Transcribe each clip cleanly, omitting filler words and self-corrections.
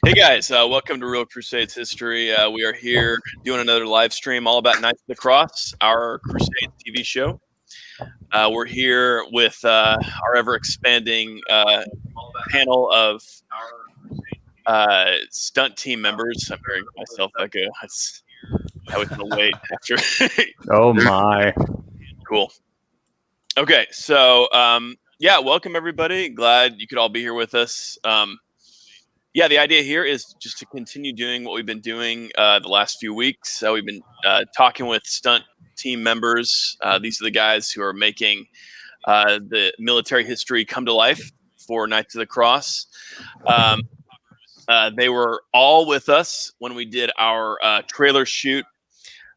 Hey guys, welcome to Real Crusades History. We are here doing another live stream all about Knights of the Cross, our Crusades TV show. We're here with our ever expanding panel of stunt team members. I'm hearing myself echo. I was going to wait after. Oh my. Cool. Okay, so welcome everybody. Glad you could all be here with us. The idea here is just to continue doing what we've been doing the last few weeks. We've been talking with stunt team members. These are the guys who are making the military history come to life for Knights of the Cross. They were all with us when we did our trailer shoot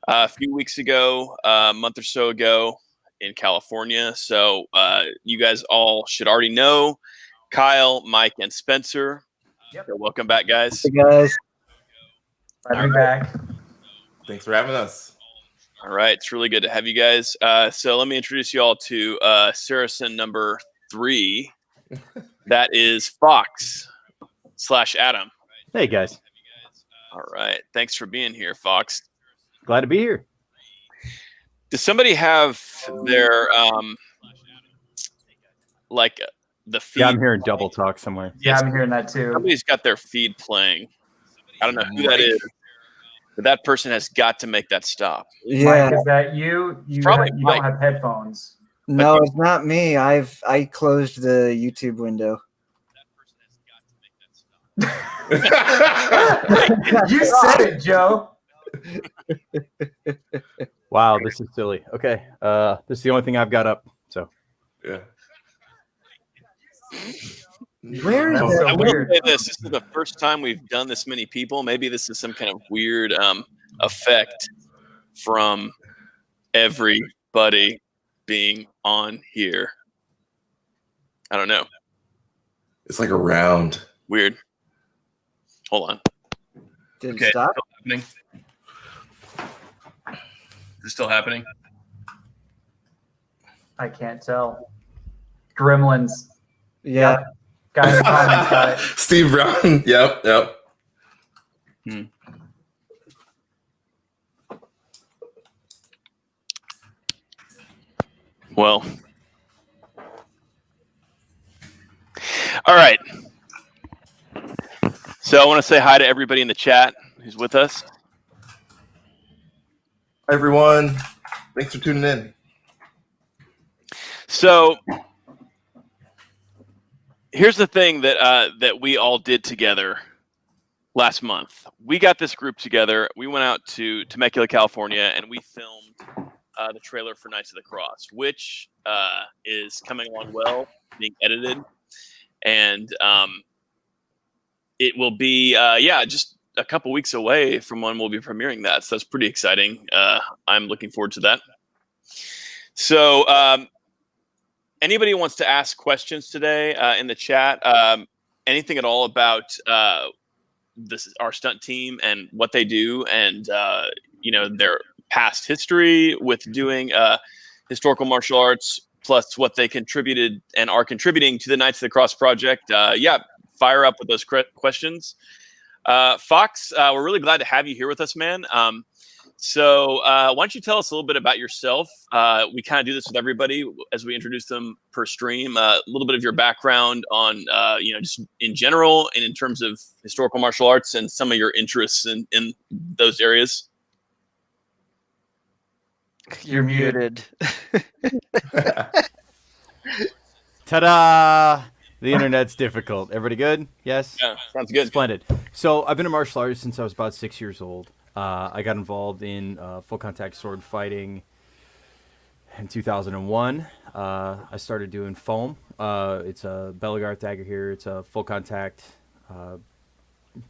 a few weeks ago, a month or so ago in California. So you guys all should already know Kyle, Mike, and Spencer. Yep. So welcome back, guys. Hey guys. Glad to be back. Thanks for having us. All right, it's really good to have you guys. So let me introduce you all to Saracen number 3. That is Fox/Adam. Hey guys. All right, thanks for being here, Fox. Glad to be here. Does somebody have their the feed? Yeah, I'm hearing double talk somewhere. Yeah, I'm hearing that too. Somebody's got their feed playing. I don't know who that is, but that person has got to make that stop. Yeah. Mike, is that you? You Probably don't Mike. have headphones. No, it's not me. I closed the YouTube window. You said it, Joe. Wow, this is silly. Okay. This is the only thing I've got up. So Yeah. Where is That's that? so I will weird. say this is the first time we've done this many people. Maybe this is some kind of weird effect from everybody being on here. I don't know. It's like a round. Weird. Hold on. Did Okay. it stop? Happening. Is it still happening? I can't tell. Gremlins. Yeah. Yep. Guys in the comments got it. Steve Brown. Yep. Well. All right. So I want to say hi to everybody in the chat who's with us. Hi, everyone. Thanks for tuning in. So here's the thing that we all did together last month. We got this group together. We went out to Temecula, California, and we filmed the trailer for Knights of the Cross, which is coming along well, being edited, and it will be just a couple weeks away from when we'll be premiering that. So that's pretty exciting. I'm looking forward to that. So anybody who wants to ask questions today in the chat, anything at all about our stunt team and what they do, and their past history with doing historical martial arts, plus what they contributed and are contributing to the Knights of the Cross project, fire up with those questions. Fox, we're really glad to have you here with us, man. So why don't you tell us a little bit about yourself? We kind of do this with everybody as we introduce them per stream. A little bit of your background on, just in general and in terms of historical martial arts and some of your interests in those areas. You're muted. ta-da! The internet's difficult. Everybody good? Yes? Yeah, sounds good. Splendid. So I've been a martial artist since I was about 6 years old. I got involved in full contact sword fighting in 2001. I started doing foam. It's a Belagarth dagger here. It's a full contact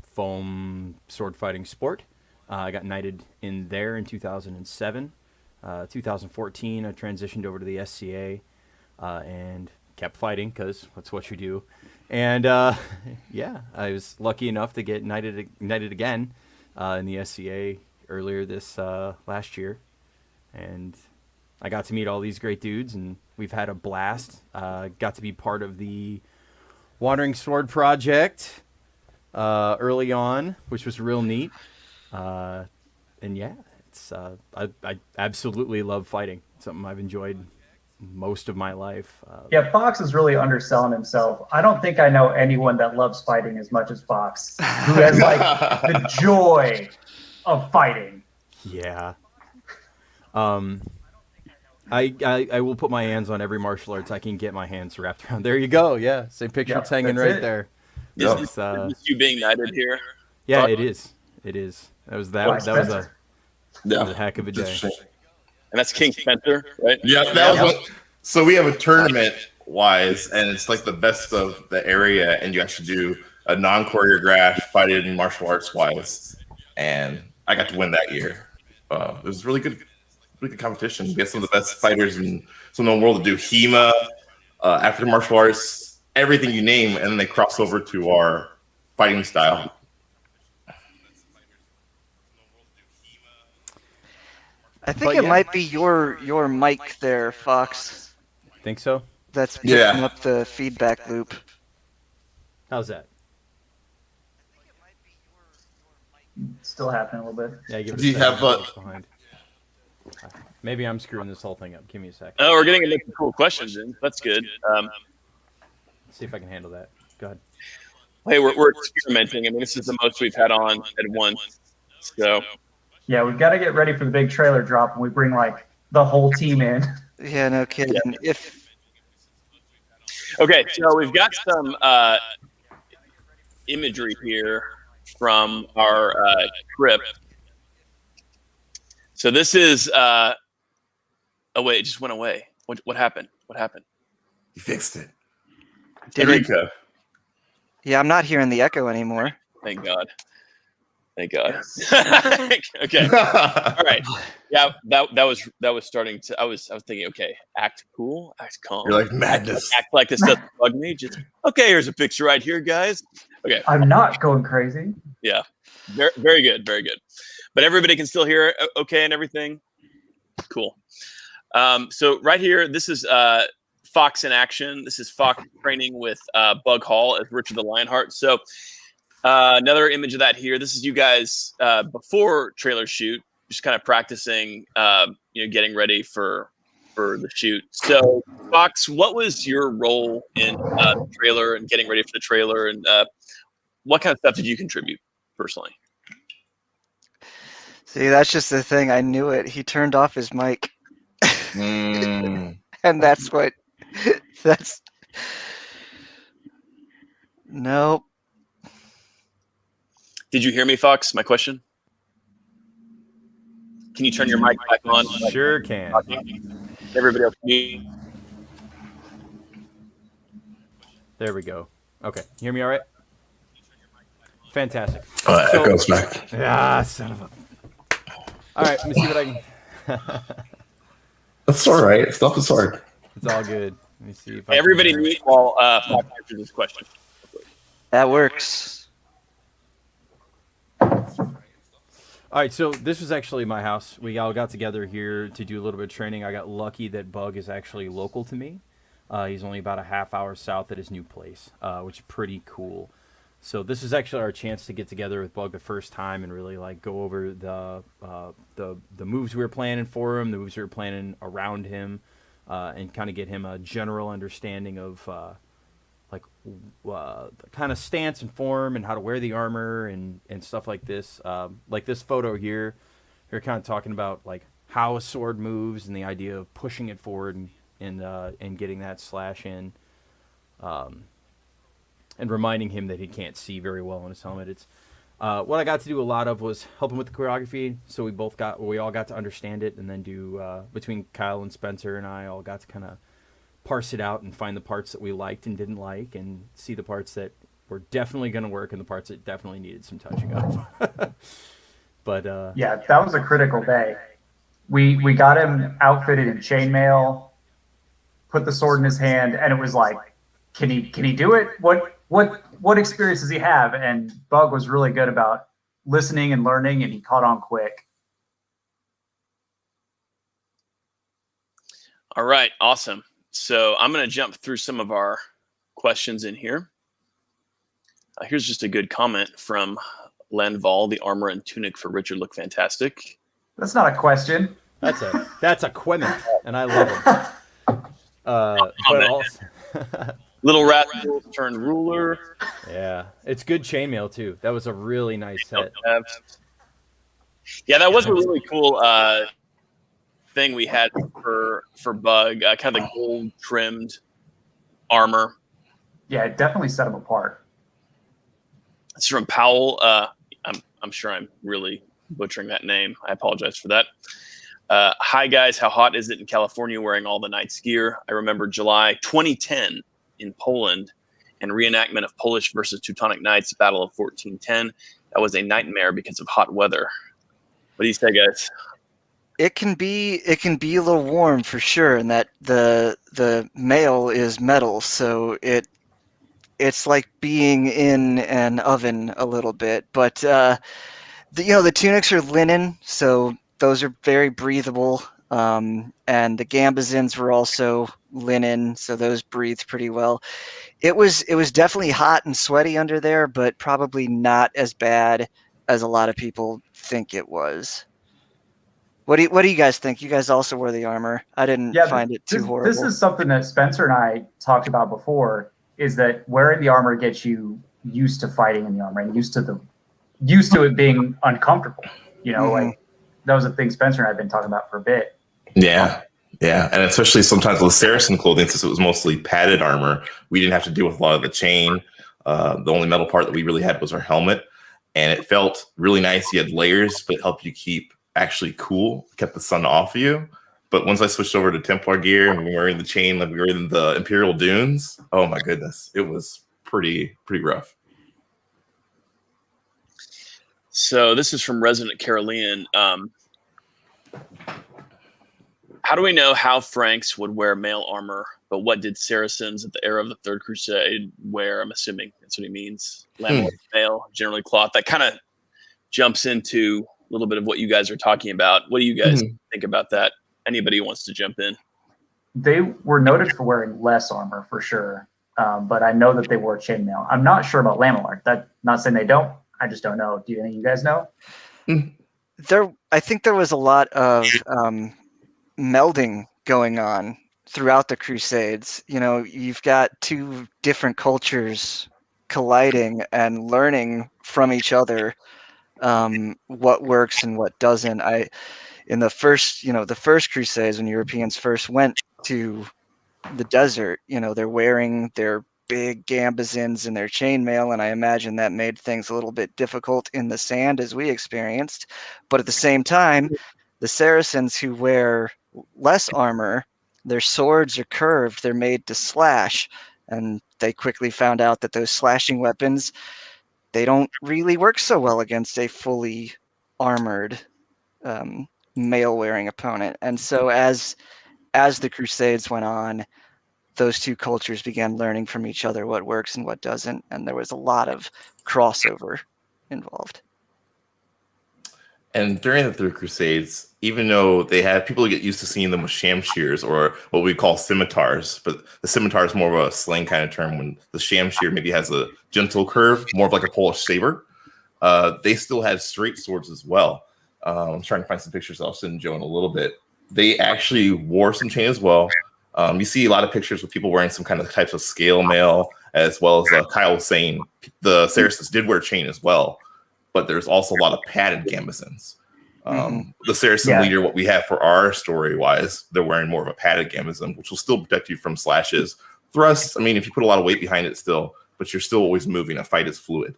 foam sword fighting sport. I got knighted in there in 2007. 2014, I transitioned over to the SCA and kept fighting because that's what you do. And I was lucky enough to get knighted again in the SCA earlier this last year, and I got to meet all these great dudes, and we've had a blast. Got to be part of the Wandering Sword Project, early on, which was real neat. And yeah, it's I absolutely love fighting. It's something I've enjoyed most of my life. Yeah, Fox is really underselling himself. I don't think I know anyone that loves fighting as much as Fox, who has like the joy of fighting. Yeah. I will put my hands on every martial arts I can get my hands wrapped around. There you go. Yeah, same picture. Yep, It's hanging that's right it. there. Yeah. Is this you being knighted here? Yeah, Fuck. it is. It is. That was By that was Spencer. a heck of a day. And that's King Spencer, right? Yeah, that was what. So we have a tournament wise, and it's like the best of the area, and you actually do a non-choreographed fighting martial arts wise, and I got to win that year. It was really good competition. We had some of the best fighters in some of the world to do HEMA, African martial arts, everything you name, and then they cross over to our fighting style. I think But it yeah. might be your mic there, Fox. Think so? That's picking Yeah. up the feedback loop. How's that? Still happening a little bit. Yeah, give it Do you a second. have, I'll look behind. Maybe I'm screwing this whole thing up. Give me a sec. Oh, we're getting a bunch of cool questions in. That's good. Let's see if I can handle that. Go ahead. Hey, we're experimenting. I mean, this is the most we've had on at once. So, Yeah, we've got to get ready for the big trailer drop, and we bring like the whole team in. Yeah, no kidding. If okay, so we've got some imagery here from our trip. So this is. Oh wait, it just went away. What happened? What happened? You fixed it. did it, Eureka. yeah, I'm not hearing the echo anymore. Thank God. Thank God. Okay. All right. Yeah, that was starting to. I was thinking. Okay, act cool, act calm. You're like madness. Act like this doesn't bug me. Just okay. Here's a picture right here, guys. Okay. I'm not going crazy. Yeah. Very, very good. Very good. But everybody can still hear it okay and everything. Cool. So right here, this is Fox in action. This is Fox training with Bug Hall as Richard the Lionheart. So another image of that here. This is you guys before trailer shoot, just kind of practicing, getting ready for the shoot. So Fox, what was your role in the trailer and getting ready for the trailer, and what kind of stuff did you contribute personally? See, that's just the thing. I knew it. He turned off his mic, Mm. and that's what. That's nope. Did you hear me, Fox? My question. Can you turn your mic back on? Sure can. Everybody else mute. There we go. Okay. You hear me all right? Fantastic. It goes back. Ah, son of a... All right, let me see what I can... That's all right. Stop the sword. It's all good. Let me see if I Hey, everybody can... mute while Fox answers this question. That works. All right, so this was actually my house. We all got together here to do a little bit of training. I got lucky that Bug is actually local to me. He's only about a half hour south at his new place, which is pretty cool. So this is actually our chance to get together with Bug the first time and really like go over the moves we were planning for him, the moves we were planning around him, and kind of get him a general understanding of the kind of stance and form and how to wear the armor and stuff like this. Like this photo here, you're kind of talking about like how a sword moves and the idea of pushing it forward and getting that slash in. And reminding him that he can't see very well on his helmet. It's what I got to do a lot of was help him with the choreography, so we all got to understand it, and then do between Kyle and Spencer and I all got to kind of parse it out and find the parts that we liked and didn't like, and see the parts that were definitely going to work and the parts that definitely needed some touching up. But Yeah, that was a critical day. We got him outfitted in chainmail, put the sword in his hand, and it was like, can he do it? What experience does he have? And Bug was really good about listening and learning, and he caught on quick. All right, awesome. So I'm going to jump through some of our questions in here. Here's just a good comment from Landval. The armor and tunic for Richard look fantastic. That's not a question. That's a quement, and I love it. But also, Little Rascals turned ruler. yeah, it's good chainmail too. That was a really nice set. Yeah, that was a really cool thing we had for Bug. Kind of the gold trimmed armor. Yeah, it definitely set him apart. It's from Powell. I'm sure I'm really butchering that name. I apologize for that. Hi guys, how hot is it in California wearing all the Knights gear? I remember July 2010 in Poland and reenactment of Polish versus Teutonic Knights Battle of 1410. That was a nightmare because of hot weather. What do you say, guys? It can be a little warm for sure, and that the mail is metal, so it's like being in an oven a little bit. But the tunics are linen, so those are very breathable. And the gambesons were also linen, so those breathed pretty well. It was definitely hot and sweaty under there, but probably not as bad as a lot of people think it was. What do you guys think? You guys also wore the armor. I didn't find it too horrible. This is something that Spencer and I talked about before, is that wearing the armor gets you used to fighting in the armor and used to it being uncomfortable. Like that was a thing Spencer and I have been talking about for a bit. Yeah. Yeah. And especially sometimes with Saracen clothing, since it was mostly padded armor, we didn't have to deal with a lot of the chain. The only metal part that we really had was our helmet. And it felt really nice. You had layers, but it helped you keep actually cool, kept the sun off of you. But once I switched over to Templar gear and we were wearing the chain like we were in the Imperial Dunes, oh my goodness, it was pretty rough. So this is from Resident Carolean. How do we know how Franks would wear mail armor, but what did Saracens at the era of the Third Crusade wear? I'm assuming that's what he means. Lamellar mail, generally cloth. That kind of jumps into a little bit of what you guys are talking about. What do you guys think about that? Anybody who wants to jump in? They were noted for wearing less armor for sure, but I know that they wore chainmail. I'm not sure about lamellar. That not saying they don't. I just don't know. Do any of you guys know? I think there was a lot of melding going on throughout the Crusades. You've got two different cultures colliding and learning from each other what works and what doesn't. In the first Crusades, when Europeans first went to the desert, they're wearing their big gambesons and their chainmail, and I imagine that made things a little bit difficult in the sand as we experienced. But at the same time, the Saracens who wear less armor, their swords are curved, they're made to slash, and they quickly found out that those slashing weapons, they don't really work so well against a fully armored mail-wearing opponent. And so as the Crusades went on, those two cultures began learning from each other what works and what doesn't, and there was a lot of crossover involved. And during the Third Crusades, even though they had people get used to seeing them with shamshears or what we call scimitars, but the scimitar is more of a slang kind of term when the shamshear maybe has a gentle curve, more of like a Polish saber. They still had straight swords as well. I'm trying to find some pictures I'll send Joe in a little bit. They actually wore some chain as well. You see a lot of pictures with people wearing some kind of types of scale mail, as well as Kyle was saying, the Saracens did wear chain as well, but there's also a lot of padded gambesons. The Saracen leader, what we have for our story-wise, they're wearing more of a padded gambeson, which will still protect you from slashes. Thrusts, I mean, if you put a lot of weight behind it still, but you're still always moving. A fight is fluid.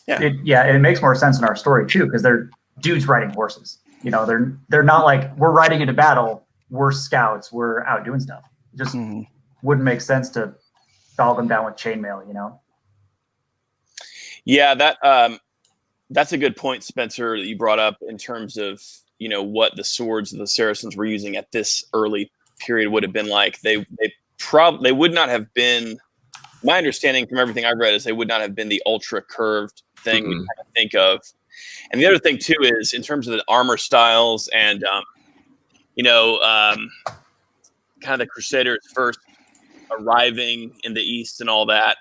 It makes more sense in our story, too, because they're dudes riding horses. They're not like, we're riding into battle, we're scouts, we're out doing stuff. It just wouldn't make sense to dog them down with chainmail, Yeah, that's a good point, Spencer, that you brought up in terms of what the swords the Saracens were using at this early period would have been like. They would not have been. My understanding from everything I've read is they would not have been the ultra curved thing we kind of think of. And the other thing too is in terms of the armor styles and kind of the Crusaders first arriving in the East and all that.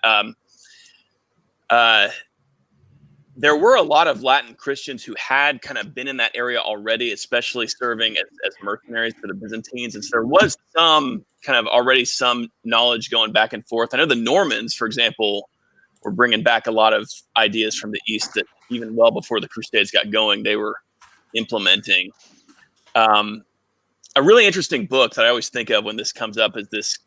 there were a lot of Latin Christians who had kind of been in that area already, especially serving as mercenaries for the Byzantines. And so there was some kind of already some knowledge going back and forth. I know the Normans, for example, were bringing back a lot of ideas from the East that even well before the Crusades got going, they were implementing. A really interesting book that I always think of when this comes up is this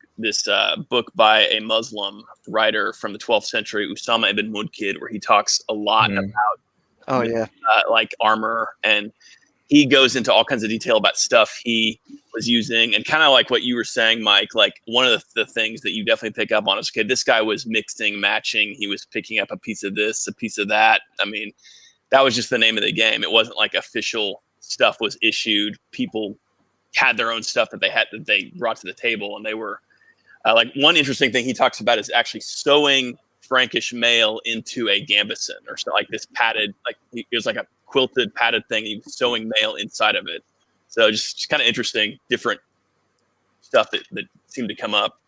book by a Muslim writer from the 12th century, Usama ibn Munkid, where he talks a lot about like armor, and he goes into all kinds of detail about stuff he was using, and kind of like what you were saying, Mike, like one of the things that you definitely pick up on is, okay, this guy was mixing, matching, he was picking up a piece of this, a piece of that. I mean, that was just the name of the game. It wasn't like official stuff was issued. People had their own stuff that they brought to the table, and they were like, one interesting thing he talks about is actually sewing Frankish mail into a gambeson, or so, like this padded, like it was like a quilted padded thing. He was sewing mail inside of it. So just kind of interesting, different stuff that seemed to come up.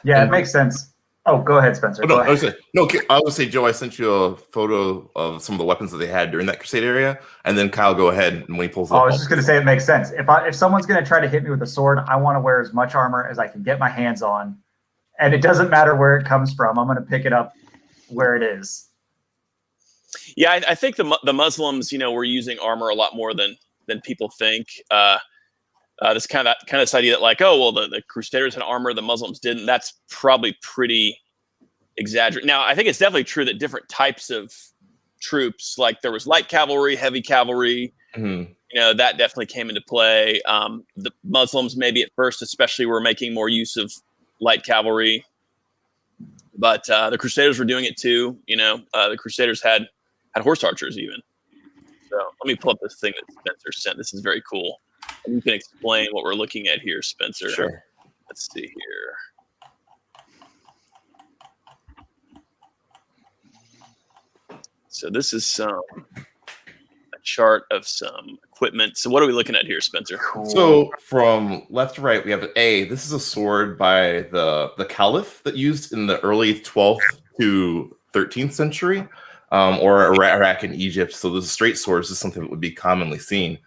Yeah, it makes sense. Oh, go ahead, Spencer. I would say, Joe, I sent you a photo of some of the weapons that they had during that crusade area, and then Kyle, go ahead, and when he pulls it up. I was just going to say it makes sense. If someone's going to try to hit me with a sword, I want to wear as much armor as I can get my hands on, and it doesn't matter where it comes from. I'm going to pick it up where it is. Yeah, I think the Muslims, were using armor a lot more than people think. This kind of this idea that, like, oh well, the Crusaders had armor, the Muslims didn't. That's probably pretty exaggerated. Now, I think it's definitely true that different types of troops, like there was light cavalry, heavy cavalry, that definitely came into play. The Muslims maybe at first, especially, were making more use of light cavalry, but the Crusaders were doing it too. The Crusaders had horse archers even. So let me pull up this thing that Spencer sent. This is very cool. And you can explain what we're looking at here, Spencer. Sure. Let's see here. So this is a chart of some equipment. So what are we looking at here, Spencer? Cool. So from left to right, we have this is a sword by the Caliph that used in the early 12th to 13th century, or Iraq and Egypt. So the straight swords is something that would be commonly seen.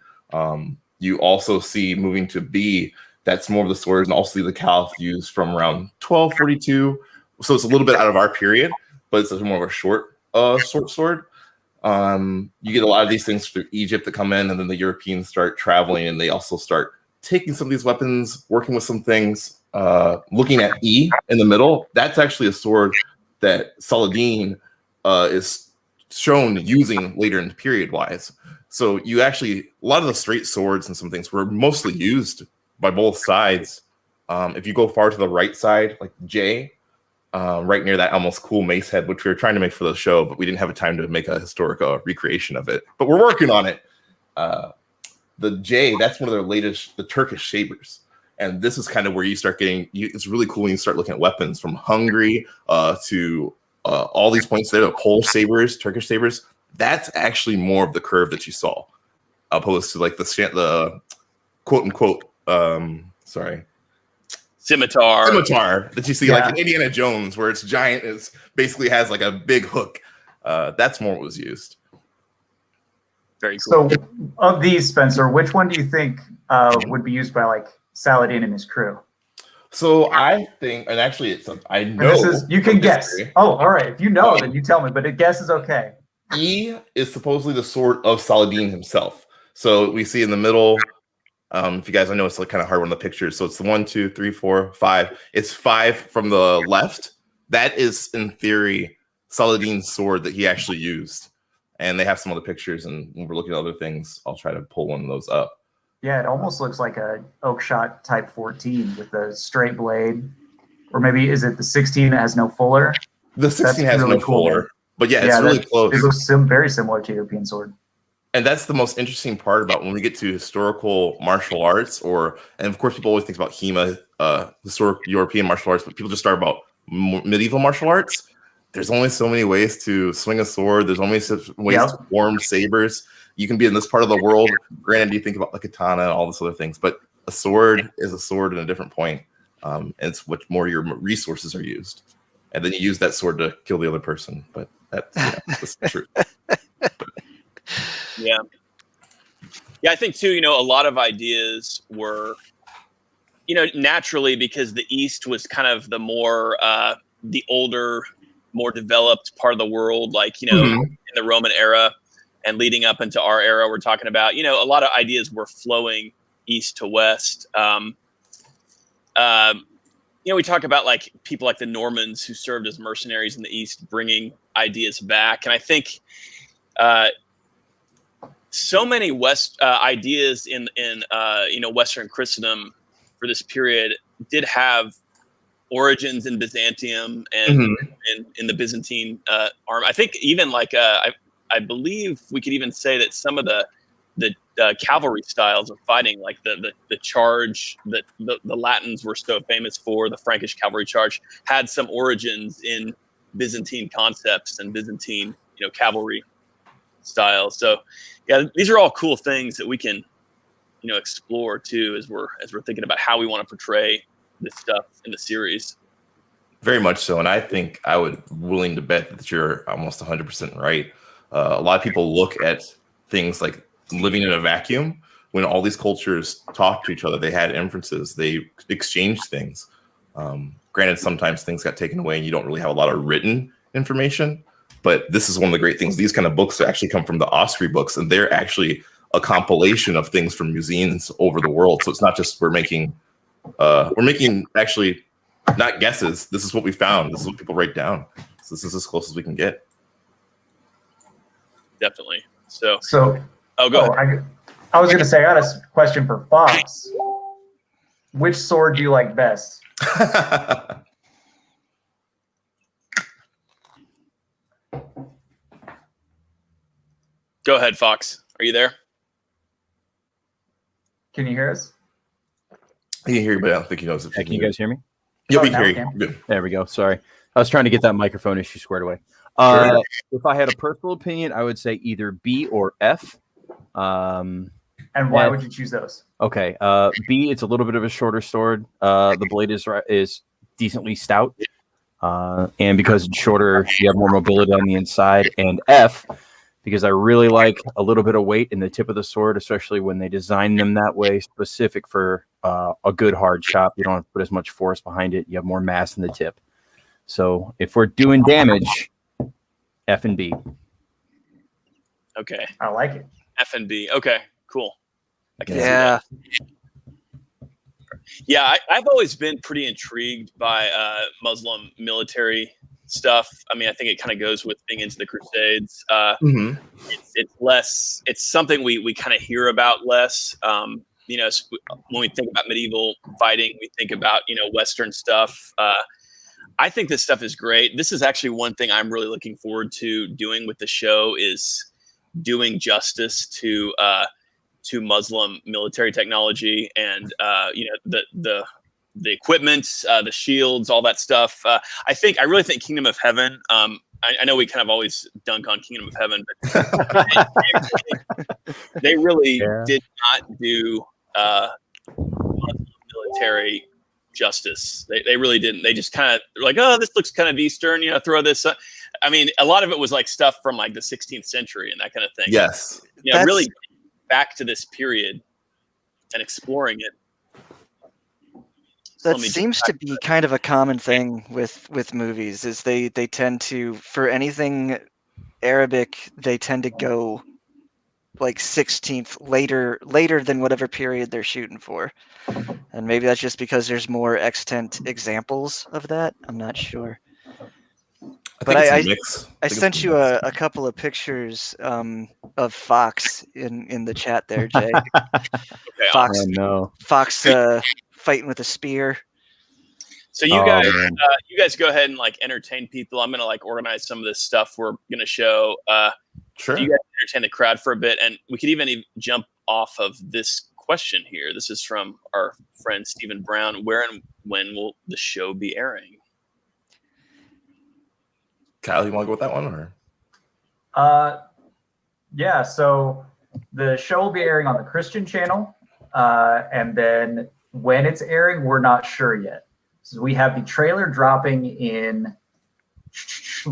You also see moving to B, that's more of the swords, and also the Caliph used from around 1242. So it's a little bit out of our period, but it's more of a short sword. You get a lot of these things through Egypt that come in, and then the Europeans start traveling, and they also start taking some of these weapons, working with some things. Looking at E in the middle, that's actually a sword that Saladin is shown using later in period-wise. So you actually, a lot of the straight swords and some things were mostly used by both sides. If you go far to the right side, like J, right near that almost cool mace head, which we were trying to make for the show, but we didn't have a time to make a historical recreation of it. But we're working on it. The J, that's one of their latest, the Turkish sabers. And this is kind of where you start getting, it's really cool when you start looking at weapons from Hungary to all these points there, the Polish sabers, Turkish sabers. That's actually more of the curve that you saw, opposed to like the quote unquote, scimitar that you see like in Indiana Jones, where it's giant, it basically has like a big hook. That's more what was used. Very cool. So, of these, Spencer, which one do you think would be used by like Saladin and his crew? So I think, and actually, I know. You can guess. Oh, all right. If you know, then you tell me. But a guess is okay. E is supposedly the sword of Saladin himself. So we see in the middle. If you guys, I know it's like kind of hard on the pictures. So it's the 1, 2, 3, 4, 5. It's 5 from the left. That is, in theory, Saladin's sword that he actually used. And they have some other pictures, and when we're looking at other things, I'll try to pull one of those up. Yeah, it almost looks like a Oakshot Type 14 with a straight blade. Or maybe is it the 16 that has no fuller? The 16 has really no fuller. But yeah, it's really close. It looks very similar to European sword. And that's the most interesting part about when we get to historical martial arts, and of course people always think about HEMA, historic European martial arts, but people just start about medieval martial arts. There's only so many ways to swing a sword. There's only so many ways to form sabers. You can be in this part of the world. Granted, you think about the katana and all these other things, but a sword is a sword in a different point. And it's what more your resources are used. And then you use that sword to kill the other person. But That's true. Yeah. Yeah, I think too, a lot of ideas were, naturally because the East was kind of the more, the older, more developed part of the world, like, Mhm. in the Roman era and leading up into our era, we're talking about, a lot of ideas were flowing east to west. We talk about like people like the Normans who served as mercenaries in the East, bringing ideas back. And I think, so many ideas in Western Christendom for this period did have origins in Byzantium and Mhm. in the Byzantine army. I think even like I believe we could even say that some of the cavalry styles of fighting, like the charge that the Latins were so famous for, the Frankish cavalry charge, had some origins in Byzantine concepts and Byzantine cavalry styles. So yeah, these are all cool things that we can explore too as we're thinking about how we want to portray this stuff in the series. Very much so, and I think I would willing to bet that you're almost 100% right. A lot of people look at things like living in a vacuum when all these cultures talk to each other. They had inferences, they exchanged things. Granted, sometimes things got taken away and you don't really have a lot of written information, but this is one of the great things. These kind of books actually come from the Osprey books, and they're actually a compilation of things from museums over the world. So it's not just we're making actually not guesses. This is what we found. This is what people write down. So this is as close as we can get. Definitely. So go ahead. I was going to say, I got a question for Fox. Which sword do you like best? Go ahead, Fox. Are you there? Can you hear us? He can hear you, but I don't think he knows. Can you guys hear me? Yep, we now hear we you. can. Good. There we go. Sorry. I was trying to get that microphone issue squared away. Sure. If I had a personal opinion, I would say either B or F. And why F. would you choose those? Okay. B, it's a little bit of a shorter sword. The blade is decently stout. And because it's shorter, you have more mobility on the inside. And F, because I really like a little bit of weight in the tip of the sword, especially when they design them that way, specific for a good hard chop. You don't have to put as much force behind it. You have more mass in the tip. So if we're doing damage, F and B. Okay. I like it. F and B. Okay. Cool. I can see Yeah. that. Yeah, I've always been pretty intrigued by Muslim military stuff. I mean, I think it kind of goes with being into the Crusades. Mhm. It's something we kind of hear about less. When we think about medieval fighting, we think about Western stuff. I think this stuff is great. This is actually one thing I'm really looking forward to doing with the show, is doing justice to Muslim military technology and the equipment, the shields, all that stuff. I really think Kingdom of Heaven. I know we kind of always dunk on Kingdom of Heaven, but they really did not do Muslim military justice. They really didn't. They just kind of like, oh, this looks kind of Eastern, throw this. I mean, a lot of it was like stuff from like the 16th century and that kind of thing. Yes. Really back to this period and exploring it. That seems to be kind of a common thing with movies, is they tend to, for anything Arabic, they tend to go like 16th later than whatever period they're shooting for. And maybe that's just because there's more extant examples of that. I'm not sure. But I sent you a couple of pictures of Fox in the chat there, Jay. Okay, Fox, Fox fighting with a spear. So you guys go ahead and like entertain people. I'm gonna like organize some of this stuff we're gonna show. Sure. You guys entertain the crowd for a bit, and we could even jump off of this question here. This is from our friend Stephen Brown. Where and when will the show be airing? Kyle, you want to go with that one, or? Yeah. So the show will be airing on the Christian channel, and then when it's airing, we're not sure yet. So we have the trailer dropping in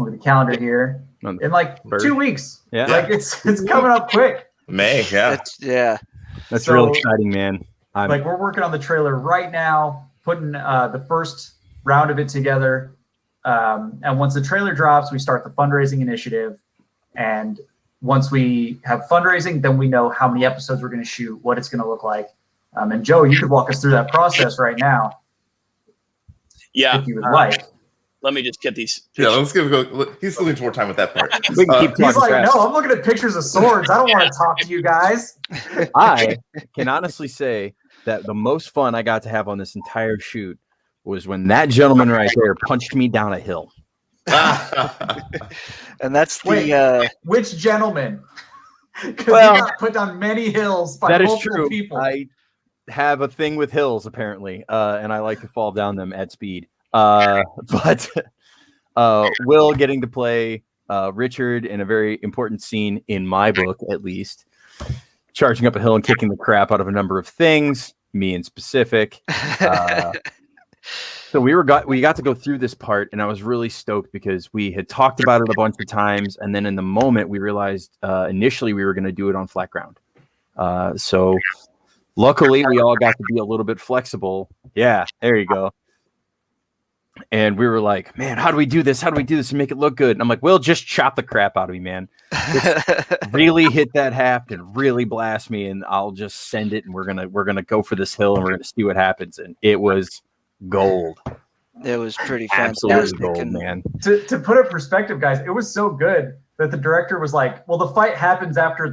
look at the calendar here. On the In like first. 2 weeks. Yeah. Like it's coming up quick. May, yeah. That's So, real exciting, man. Like we're working on the trailer right now, putting the first round of it together. And once the trailer drops, we start the fundraising initiative. And once we have fundraising, then we know how many episodes we're going to shoot, what it's going to look like. And Joe, you could walk us through that process right now. Yeah. If you would like. Let me just get these. Yeah, let's give go. He's looking more time with that part. We can keep He's like, fast. no, I'm looking at pictures of swords. I don't want to talk to you guys. I can honestly say that the most fun I got to have on this entire shoot was when that gentleman right there punched me down a hill. And that's the Wait, which gentleman? Because Well, he got put down many hills by that is multiple true. people. I have a thing with hills apparently, and I like to fall down them at speed. But Will getting to play Richard in a very important scene in my book, at least, charging up a hill and kicking the crap out of a number of things, me in specific. So we got to go through this part, and I was really stoked because we had talked about it a bunch of times, and then in the moment we realized initially we were going to do it on flat ground. So luckily we all got to be a little bit flexible. Yeah, there you go. And we were like, man, how do we do this? How do we do this and make it look good? And I'm like, well, just chop the crap out of me, man. Just really hit that haft and really blast me, and I'll just send it, and we're gonna go for this hill, and we're gonna see what happens. And it was gold. It was pretty Absolutely fantastic. gold, man. To put it in perspective, guys, it was so good that the director was like, well, the fight happens after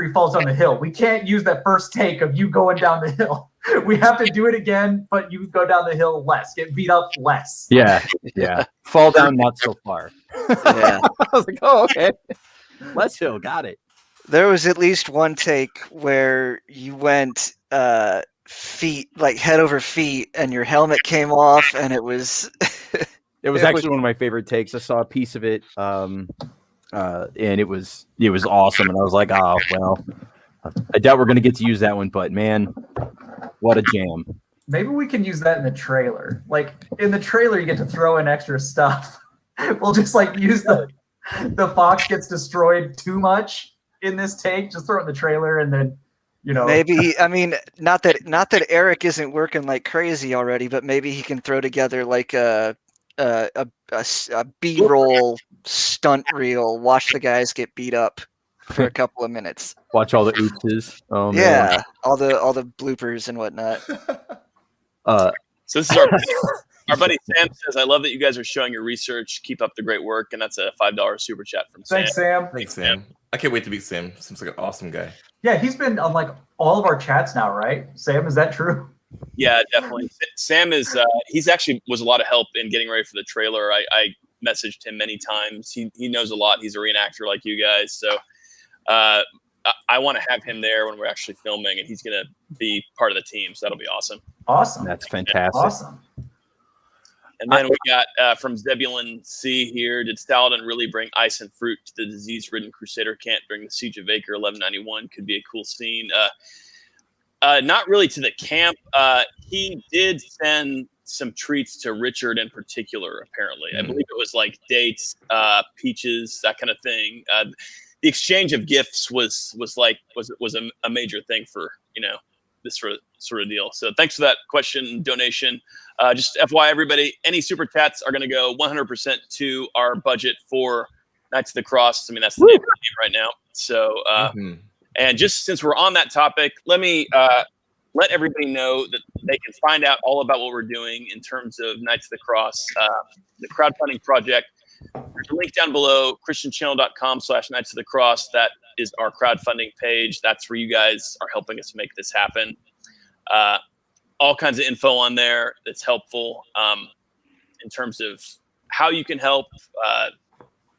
he falls down the hill. We can't use that first take of you going down the hill. We have to do it again, but you go down the hill less, get beat up less. Yeah. Fall down not so far. Yeah. I was like, oh, okay. Let's hill, got it. There was at least one take where you went feet, like head over feet, and your helmet came off, and it was It was actually one of my favorite takes. I saw a piece of it, and it was awesome. And I was like, oh well, I doubt we're gonna get to use that one, but man, what a jam! Maybe we can use that in the trailer. Like in the trailer, you get to throw in extra stuff. We'll just like use the fox gets destroyed too much in this take. Just throw it in the trailer, and then maybe. I mean, not that Eric isn't working like crazy already, but maybe he can throw together like a B-roll stunt reel. Watch the guys get beat up for a couple of minutes. Watch all the oopses. Oh man. Yeah, all the bloopers and whatnot. So this is our buddy Sam says, I love that you guys are showing your research. Keep up the great work. And that's a $5 super chat from Sam. Thanks, Sam. Thanks, Sam. I can't wait to meet Sam. Seems like an awesome guy. Yeah, he's been on like all of our chats now, right? Sam, is that true? Yeah, definitely. Sam is he's actually was a lot of help in getting ready for the trailer. I messaged him many times. He knows a lot. He's a reenactor like you guys. So I want to have him there when we're actually filming, and he's going to be part of the team. So that'll be awesome. Awesome. That's fantastic. Awesome. And then we got from Zebulon C here. Did Saladin really bring ice and fruit to the disease-ridden Crusader camp during the Siege of Acre 1191? Could be a cool scene. Not really to the camp. He did send some treats to Richard in particular, apparently. I believe it was like dates, peaches, that kind of thing. The exchange of gifts was a major thing for this sort of deal. So thanks for that question and donation. Just FYI, everybody, any super chats are going to go 100% to our budget for Knights of the Cross. I mean, that's the name of the game right now. So, and just since we're on that topic, let me let everybody know that they can find out all about what we're doing in terms of Knights of the Cross, the crowdfunding project. There's a link down below, christianchannel.com/Knights of the Cross. That is our crowdfunding page. That's where you guys are helping us make this happen. All kinds of info on there that's helpful in terms of how you can help.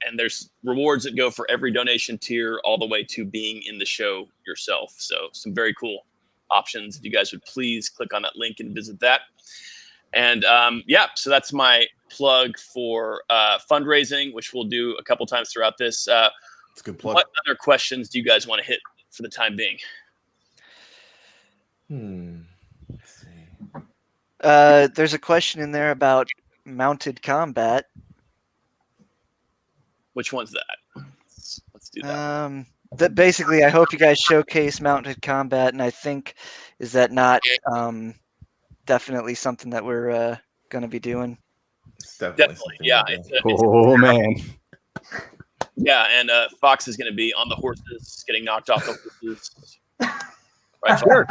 And there's rewards that go for every donation tier all the way to being in the show yourself. So some very cool options. If you guys would please click on that link and visit that. And so that's my plug for fundraising, which we'll do a couple times throughout this. It's a good plug. What other questions do you guys want to hit for the time being? Let's see. There's a question in there about mounted combat. Which one's that? Let's do that. That basically, I hope you guys showcase mounted combat, and I think is that not definitely something that we're going to be doing. It's definitely Definitely, something yeah. to do. Oh man. Yeah, and Fox is going to be on the horses, getting knocked off the horses. Right, Sure.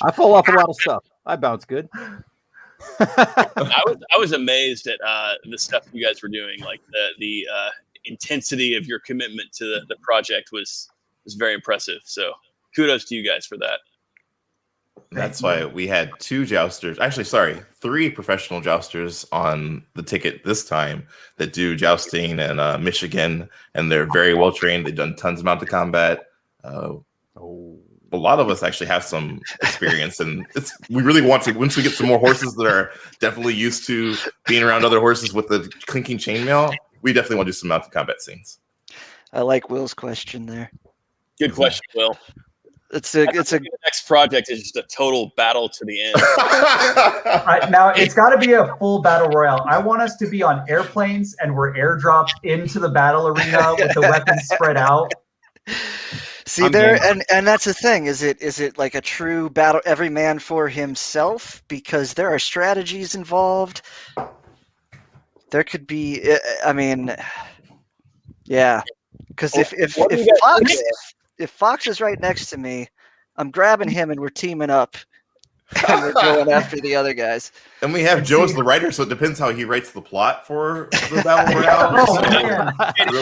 I fall off a lot of stuff. I bounce good. I was amazed at the stuff you guys were doing. Like the intensity of your commitment to the project was very impressive. So kudos to you guys for that. That's why we had 2 jousters. Actually, sorry, 3 professional jousters on the ticket this time that do jousting in Michigan, and they're very well trained. They've done tons of mounted combat. A lot of us actually have some experience, and we really want to. Once we get some more horses that are definitely used to being around other horses with the clinking chainmail, we definitely want to do some mounted combat scenes. I like Will's question there. Good question, Will. It's a The next project is just a total battle to the end. Now it's got to be a full battle royale. I want us to be on airplanes and we're airdropped into the battle arena with the weapons spread out. See there, and that's the thing. Is it like a true battle, every man for himself? Because there are strategies involved. There could be. I mean, yeah. Because if Fox is right next to me, I'm grabbing him and we're teaming up, and we're going after the other guys. And we have Joe as the writer, so it depends how he writes the plot for the battle royale. Oh man,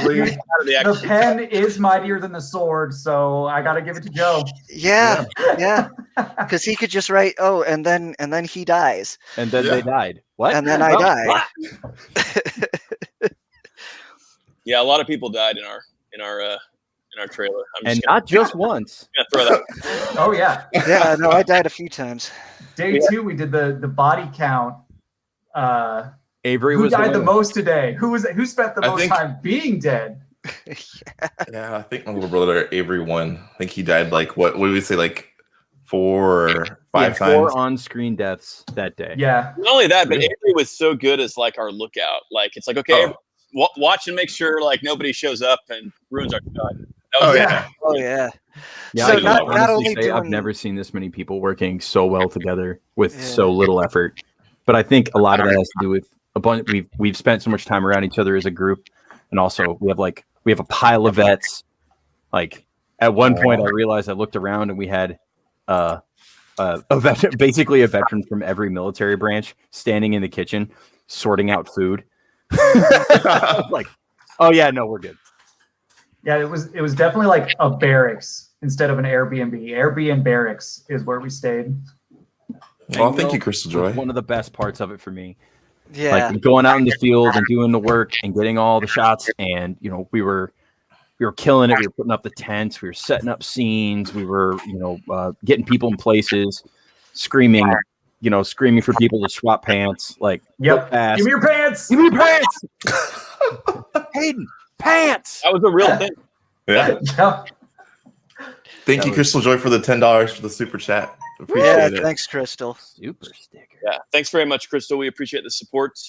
Really? the pen is mightier than the sword, so I got to give it to Joe. Yeah. Because he could just write, oh, and then he dies, And then they died. What? and then I die. Yeah, a lot of people died in our trailer. And not just once. Gonna throw that. Oh yeah. Yeah, no, I died a few times. Day 2, we did the body count. Avery Who was died the winner. most today? Who spent the I most think- time being dead? Yeah, I think my little brother Avery won. I think he died like what would we say, like 4 or 5 times? 4 on-screen deaths that day. Yeah. Not only that, but Really? Avery was so good as like our lookout. Like it's like, okay, watch and make sure like nobody shows up and ruins our shot. That was yeah. Oh yeah. Yeah, So I can not honestly only say I've doing- never seen this many people working so well together with so little effort. But I think a lot of that has to do with a bunch. We've spent so much time around each other as a group, and also we have a pile of vets. Like at one point, I realized I looked around and we had a veteran, basically a veteran from every military branch, standing in the kitchen sorting out food. Like, oh yeah, no, we're good. Yeah, it was definitely like a barracks instead of an Airbnb. Airbnb barracks is where we stayed. Well, thank you, Crystal Joy. One of the best parts of it for me. Yeah. Like going out in the field and doing the work and getting all the shots, and we were killing it. We were putting up the tents, we were setting up scenes, we were getting people in places, screaming for people to swap pants. Like, Yep. fast. Give me your pants. Give me your pants, Hayden. Pants. That was a real thing. Yeah. Yeah. Thank you, Crystal Joy, for the $10 for the super chat. Appreciate it. Thanks, Crystal. Super sticker. Yeah. Thanks very much, Crystal. We appreciate the support.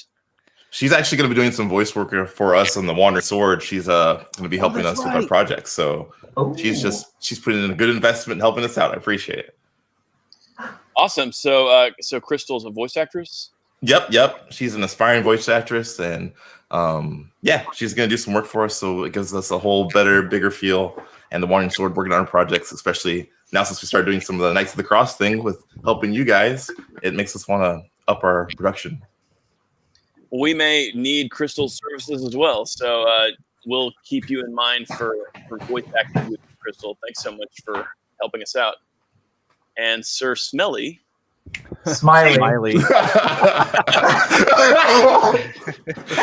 She's actually going to be doing some voice work for us on the Wandering Sword. She's going to be helping us with our project. So Oh. she's putting in a good investment and helping us out. I appreciate it. Awesome. So Crystal's a voice actress. Yep. She's an aspiring voice actress, and she's going to do some work for us. So it gives us a whole better, bigger feel. And the Wandering Sword working on our projects, especially now since we started doing some of the Knights of the Cross thing with helping you guys, it makes us want to up our production. We may need Crystal's services as well. So we'll keep you in mind for voice acting with Crystal. Thanks so much for helping us out. And Sir Smelly. Smiley. Smiley.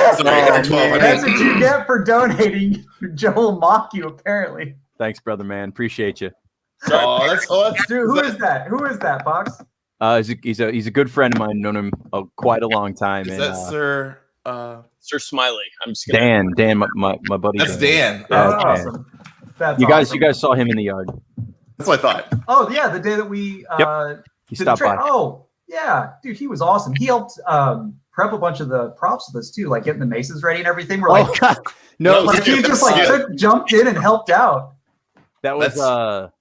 That's what you get for donating. Joe will mock you, apparently. Thanks, brother, man. Appreciate you. that's Dude, who is that? Who is that, Fox? He's a good friend of mine. Known him quite a long time. Is and, that Sir? Sir Smiley. I'm just gonna Dan, my buddy. That's Dan. Yeah, Oh, Dan. awesome. That's You awesome. guys saw him in the yard. That's what I thought. Oh yeah, the day that we He did the stopped by. Oh yeah, dude, he was awesome. He helped prep a bunch of the props with us too, like getting the maces ready and everything. We're like, no, like he just like jumped in and helped out. that was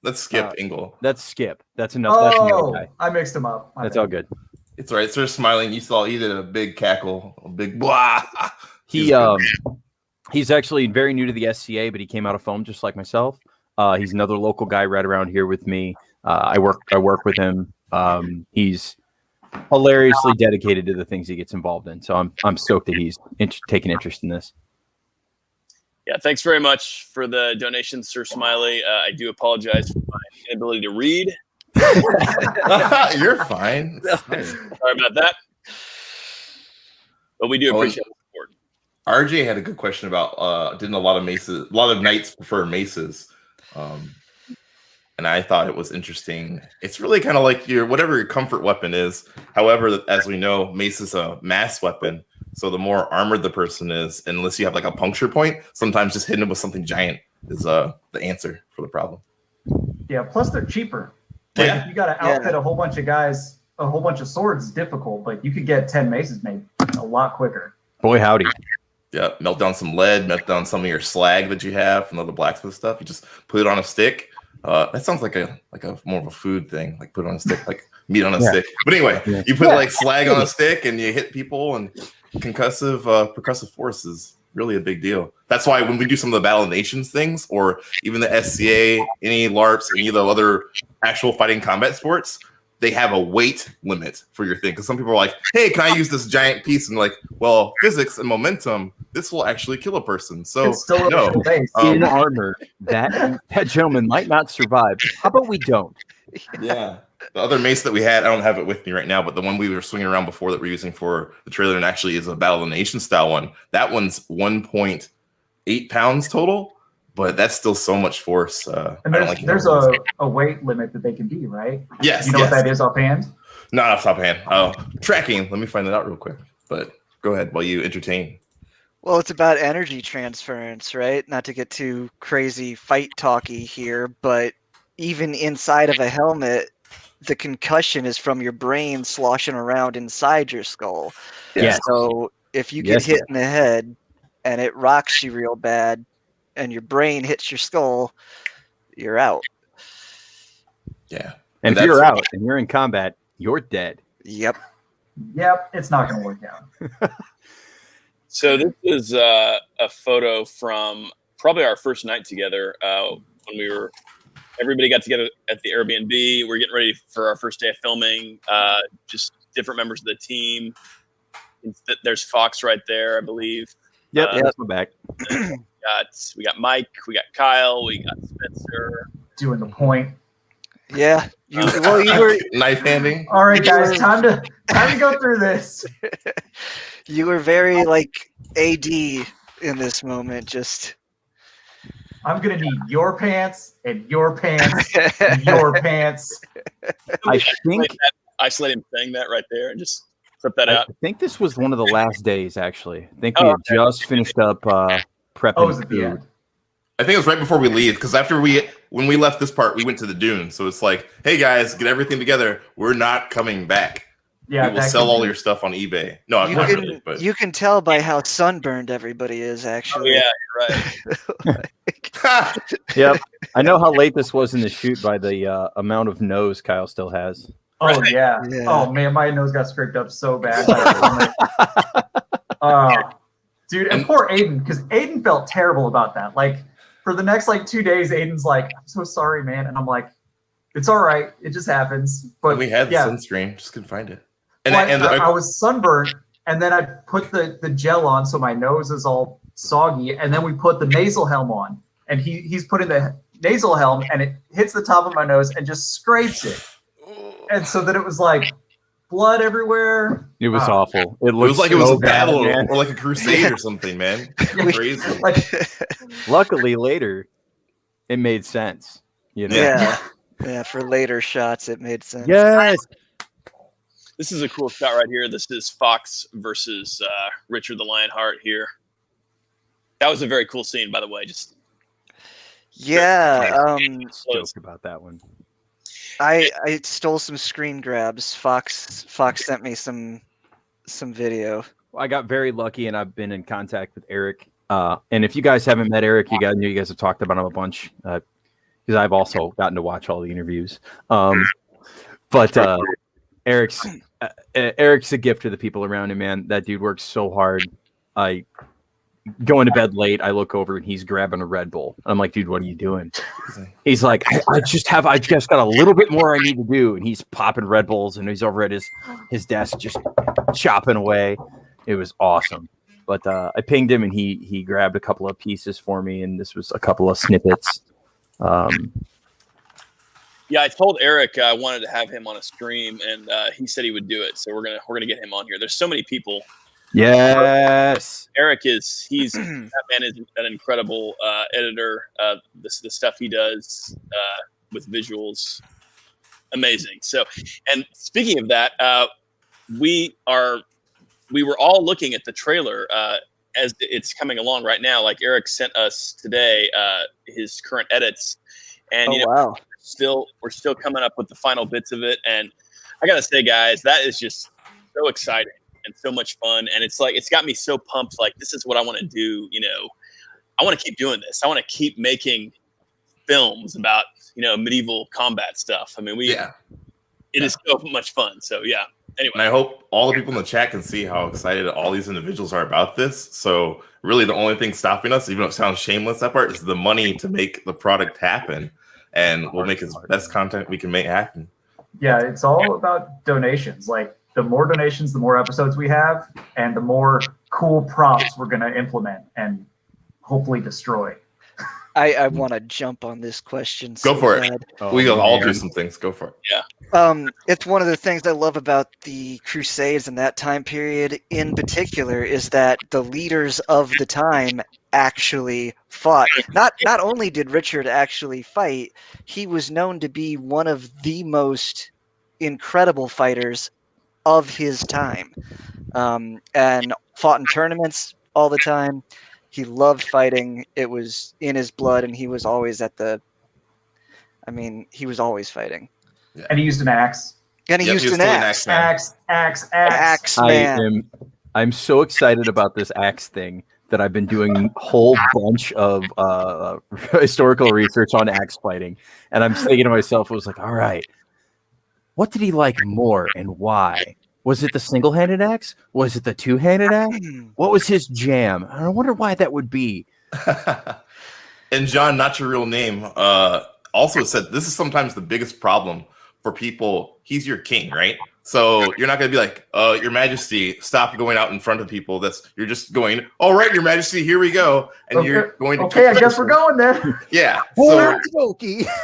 Let's skip Ingle. that's Skip. That's enough. That's another guy. I mixed him up. That's all good. It's all right. Sort of smiling. You saw he did a big cackle, a big blah. He's actually very new to the SCA, but he came out of foam just like myself. He's another local guy right around here with me. I work with him. He's hilariously dedicated to the things he gets involved in. So I'm stoked that he's taking interest in this. Yeah, thanks very much for the donation, Sir Smiley. I do apologize for my inability to read. You're fine. Sorry about that. But we do appreciate the support. RJ had a good question about didn't a lot of knights prefer maces? And I thought it was interesting. It's really kind of like whatever your comfort weapon is. However, as we know, mace is a mass weapon. So the more armored the person is, unless you have like a puncture point, sometimes just hitting them with something giant is the answer for the problem. Yeah, plus they're cheaper. Like if you got to outfit a whole bunch of guys, a whole bunch of swords is difficult, but you could get 10 maces made a lot quicker. Boy, howdy. Yeah, melt down some lead, melt down some of your slag that you have from all the blacksmith stuff. You just put it on a stick. That sounds like a more of a food thing, like put it on a stick, like meat on a stick. But anyway, you put like slag on a stick and you hit people, and percussive force is really a big deal. That's why when we do some of the Battle of Nations things, or even the SCA, any LARPs, any of the other actual fighting combat sports, they have a weight limit for your thing. Because some people are like, hey, can I use this giant piece? And like, well, physics and momentum, this will actually kill a person. So It's still no. In armor, that gentleman might not survive. How about we don't? Yeah. The other mace that we had, I don't have it with me right now, but the one we were swinging around before that we're using for the trailer and actually is a Battle of the Nation style one. That one's 1.8 pounds total, but that's still so much force. And there's a weight limit that they can be, right? Yes. You know what that is offhand? Not off the top of hand. Oh, tracking. Let me find that out real quick. But go ahead while you entertain. Well, it's about energy transference, right? Not to get too crazy fight talky here, but even inside of a helmet, the concussion is from your brain sloshing around inside your skull. Yes. So if you get hit in the head and it rocks you real bad and your brain hits your skull, you're out. Yeah. And if you're out and you're in combat, you're dead. Yep. It's not going to work out. So this is a photo from probably our first night together when everybody got together at the Airbnb. We're getting ready for our first day of filming. Just different members of the team. There's Fox right there, I believe. Yep, that's my back. We got Mike, we got Kyle, we got Spencer. Doing the point. Yeah. You were knife handing. All right, guys, time to go through this. You were very like AD in this moment. Just I'm gonna need your pants and your pants and your pants. I think isolate him saying that right there and just flip that out. I think this was one of the last days. Actually, I think we had just finished up prepping. Oh, was it the end? I think it was right before we leave, because when we left this part, we went to the dunes. So it's like, hey guys, get everything together. We're not coming back. Yeah, we will sell all your stuff on eBay. No, I'm not really, but you can tell by how sunburned everybody is. Actually, you're right. Yep, I know how late this was in the shoot by the amount of nose Kyle still has. Oh yeah. Oh man, my nose got scraped up so bad. Dude, and poor Aiden, because Aiden felt terrible about that. Like for the next 2 days, Aiden's like, "I'm so sorry, man," and I'm like, "It's all right. It just happens." But we had the sunscreen, just couldn't find it. And, I was sunburned, and then I put the gel on, so my nose is all soggy, and then we put the nasal helm on, and he's putting the nasal helm, and it hits the top of my nose and just scrapes it, and so that it was like blood everywhere. It was awful. It was like it was a battle or like a crusade or something, man. Crazy. Luckily, later it made sense. You know? Yeah. For later shots, it made sense. Yes. This is a cool shot right here. This is Fox versus Richard the Lionheart here. That was a very cool scene, by the way. Just stoked about that one. I stole some screen grabs. Fox sent me some some video. I got very lucky, and I've been in contact with Eric. And if you guys haven't met Eric, you guys have talked about him a bunch, because I've also gotten to watch all the interviews. But Eric's a gift to the people around him, man. That dude works so hard. I going to bed late. I look over and he's grabbing a Red Bull. I'm like, dude, what are you doing? He's like, I just got a little bit more I need to do. And he's popping Red Bulls, and he's over at his desk just chopping away. It was awesome. But I pinged him, and he grabbed a couple of pieces for me, and this was a couple of snippets. Yeah, I told Eric I wanted to have him on a stream, and he said he would do it. So we're gonna get him on here. There's so many people. Yes, Eric that man is an incredible editor. The stuff he does with visuals, amazing. So, and speaking of that, we were all looking at the trailer as it's coming along right now. Like Eric sent us today his current edits, and Wow. we're still coming up with the final bits of it. And I gotta say, guys, that is just so exciting and so much fun. And it's got me so pumped. Like, this is what I want to do. I want to keep doing this. I want to keep making films about medieval combat stuff. I mean, it is so much fun. So yeah. Anyway, and I hope all the people in the chat can see how excited all these individuals are about this. So really, the only thing stopping us, even though it sounds shameless, that part, is the money to make the product happen. And we'll make as best content we can make happen. Yeah, it's all about donations. Like, the more donations, the more episodes we have, and the more cool prompts we're going to implement and hopefully destroy. I want to jump on this question. Go for bad. it. We'll all do some things. Go for it. Yeah. It's one of the things I love about the Crusades and that time period in particular is that the leaders of the time actually fought. Not only did Richard actually fight, he was known to be one of the most incredible fighters of his time, and fought in tournaments all the time. He loved fighting. It was in his blood, and he was always he was always fighting. Yeah. And he used an axe. And he used an axe. Axe, man. I'm so excited about this axe thing that I've been doing a whole bunch of historical research on axe fighting. And I'm thinking to myself, I was like, all right, what did he like more and why? Was it the single-handed axe? Was it the two-handed axe? What was his jam? I wonder why that would be. And John, not your real name, also said this is sometimes the biggest problem for people. He's your king, right? So you're not going to be like, Your Majesty, stop going out in front of people. You're just going, all right, Your Majesty, here we go. And you're going to... Okay, I guess we're going there. Yeah. So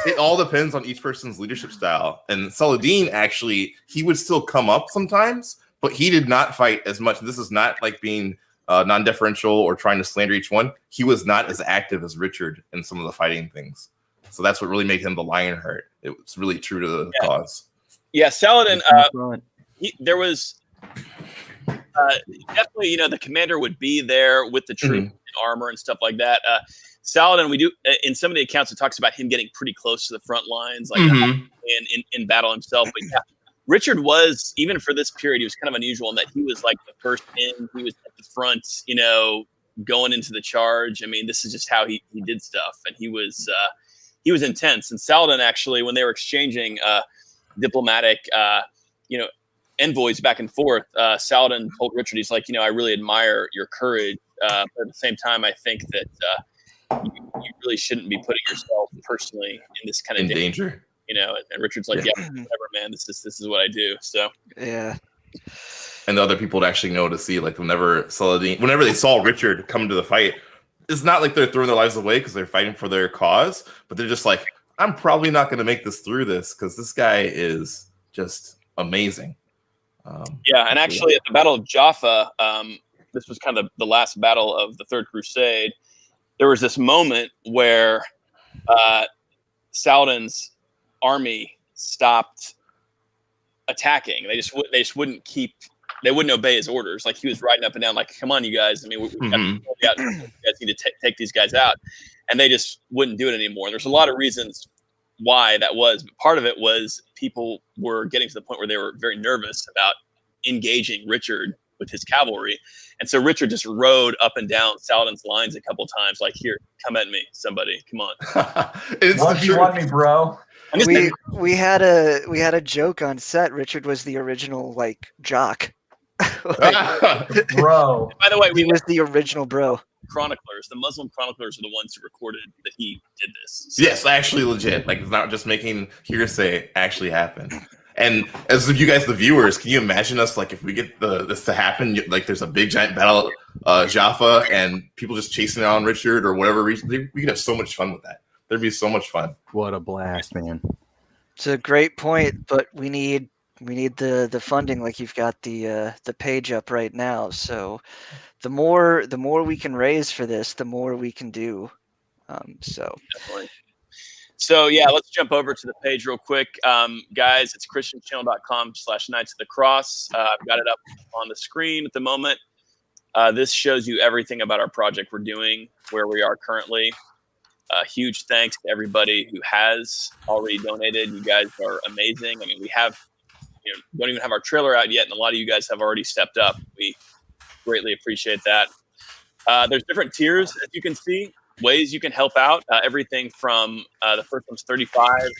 it all depends on each person's leadership style. And Saladin, actually, he would still come up sometimes, but he did not fight as much. This is not like being non-deferential or trying to slander each one. He was not as active as Richard in some of the fighting things. So that's what really made him the Lionheart. It was really true to the cause. Yeah, Saladin, there was definitely, the commander would be there with the troops and armor and stuff like that. Saladin, we do, in some of the accounts, it talks about him getting pretty close to the front lines, like in battle himself. But yeah, Richard was, even for this period, he was kind of unusual in that he was like the first in, he was at the front, going into the charge. I mean, this is just how he did stuff. And he was intense. And Saladin, actually, when they were exchanging diplomatic, envoys back and forth, Saladin told Richard, he's like, I really admire your courage. But at the same time, I think that you really shouldn't be putting yourself personally in this kind of danger. And Richard's like, yeah, whatever, man. This is what I do. So yeah. And the other people would actually know to see, like, whenever they saw Richard come to the fight, it's not like they're throwing their lives away because they're fighting for their cause, but they're just like, I'm probably not going to make this through this because this guy is just amazing. And actually at the Battle of Jaffa, this was kind of the last battle of the Third Crusade. There was this moment where Saladin's army stopped attacking. They just wouldn't obey his orders. Like, he was riding up and down, like, come on, you guys. I mean, you guys need to take these guys out. And they just wouldn't do it anymore. And there's a lot of reasons why that was. But part of it was people were getting to the point where they were very nervous about engaging Richard with his cavalry. And so Richard just rode up and down Saladin's lines a couple times, like, here, come at me, somebody, come on. It's What do you want me, bro? We had a joke on set. Richard was the original like jock. Bro. By the way, He was the original bro. chroniclers, the Muslim chroniclers are the ones who recorded that he did this. So, Yes, actually legit. Like, it's not just making hearsay, actually happened. And as of you guys, the viewers, can you imagine us, like, if we get this to happen, like there's a big giant battle at Jaffa and people just chasing down Richard or whatever reason, we could have so much fun with that. There'd be so much fun. What a blast, man. It's a great point, but we need the funding, like you've got the page up right now. So the more we can raise for this, the more we can do. definitely. So yeah, let's jump over to the page real quick. Guys, it's christianchannel.com/Knights of the Cross. I've got it up on the screen at the moment. This shows you everything about our project we're doing, where we are currently. Huge thanks to everybody who has already donated. You guys are amazing. I mean, we have, don't even have our trailer out yet, and a lot of you guys have already stepped up. We greatly appreciate that. There's different tiers, as you can see, ways you can help out. Everything from the first one's $35.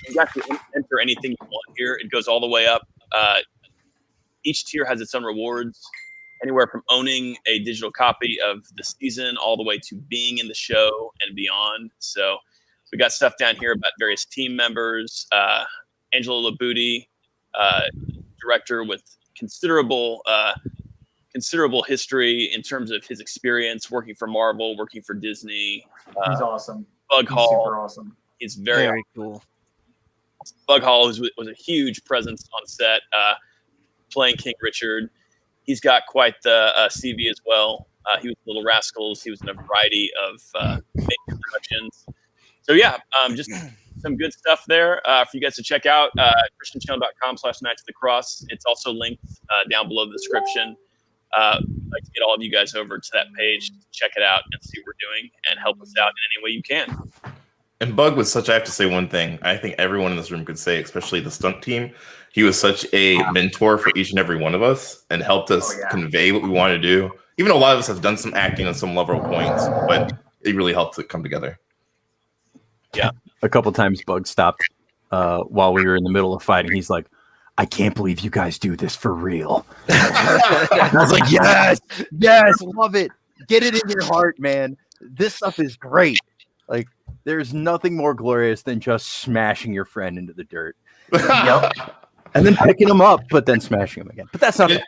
You can actually enter anything you want here. It goes all the way up. Each tier has its own rewards, anywhere from owning a digital copy of the season all the way to being in the show and beyond. So we got stuff down here about various team members. Angelo Labuti, director with considerable history in terms of his experience working for Marvel, working for Disney. He's awesome. Bug Hall. Super awesome. He's very Very cool. Bug Hall was a huge presence on set, playing King Richard. He's got quite the CV as well. He was Little Rascals. He was in a variety of major productions. So yeah, just some good stuff there for you guys to check out. christianchannel.com/Knights of the Cross. It's also linked down below the description. I'd like to get all of you guys over to that page, check it out, and see what we're doing, and help us out in any way you can. And Bug was such, I have to say one thing, I think everyone in this room could say, especially the stunt team, he was such a mentor for each and every one of us and helped us convey what we wanted to do. Even though a lot of us have done some acting on some level points, but it really helped it come together. Yeah. A couple times Bug stopped while we were in the middle of fighting. He's like, I can't believe you guys do this for real. I was like, yes, love it. Get it in your heart, man. This stuff is great. Like, there's nothing more glorious than just smashing your friend into the dirt. Yep. And then picking him up, but then smashing him again. But that's not. And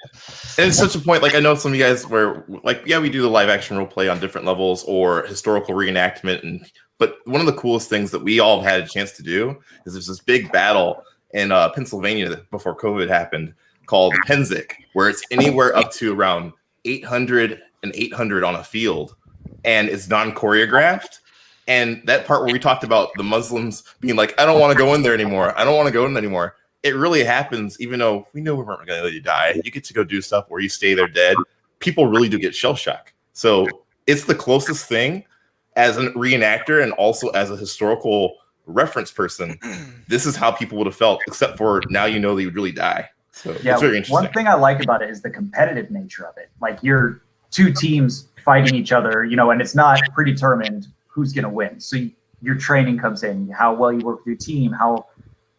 it's such a point. Like, I know some of you guys were like, yeah, we do the live action role play on different levels or historical reenactment. But one of the coolest things that we all had a chance to do is there's this big battle in Pennsylvania before COVID happened called Penzic, where it's anywhere up to around 800 and 800 on a field, and it's non-choreographed. And that part where we talked about the Muslims being like, I don't want to go in there anymore. I don't want to go in anymore. It really happens, even though we know we weren't going to let you die. You get to go do stuff where you stay there dead. People really do get shell shock. So it's the closest thing as a reenactor and also as a historical reference person. This is how people would have felt, except for now you know they would really die. So Yeah, it's very interesting. one thing I like about it is the competitive nature of it. Like, you're two teams fighting each other, and it's not predetermined who's going to win. So your training comes in, how well you work with your team, how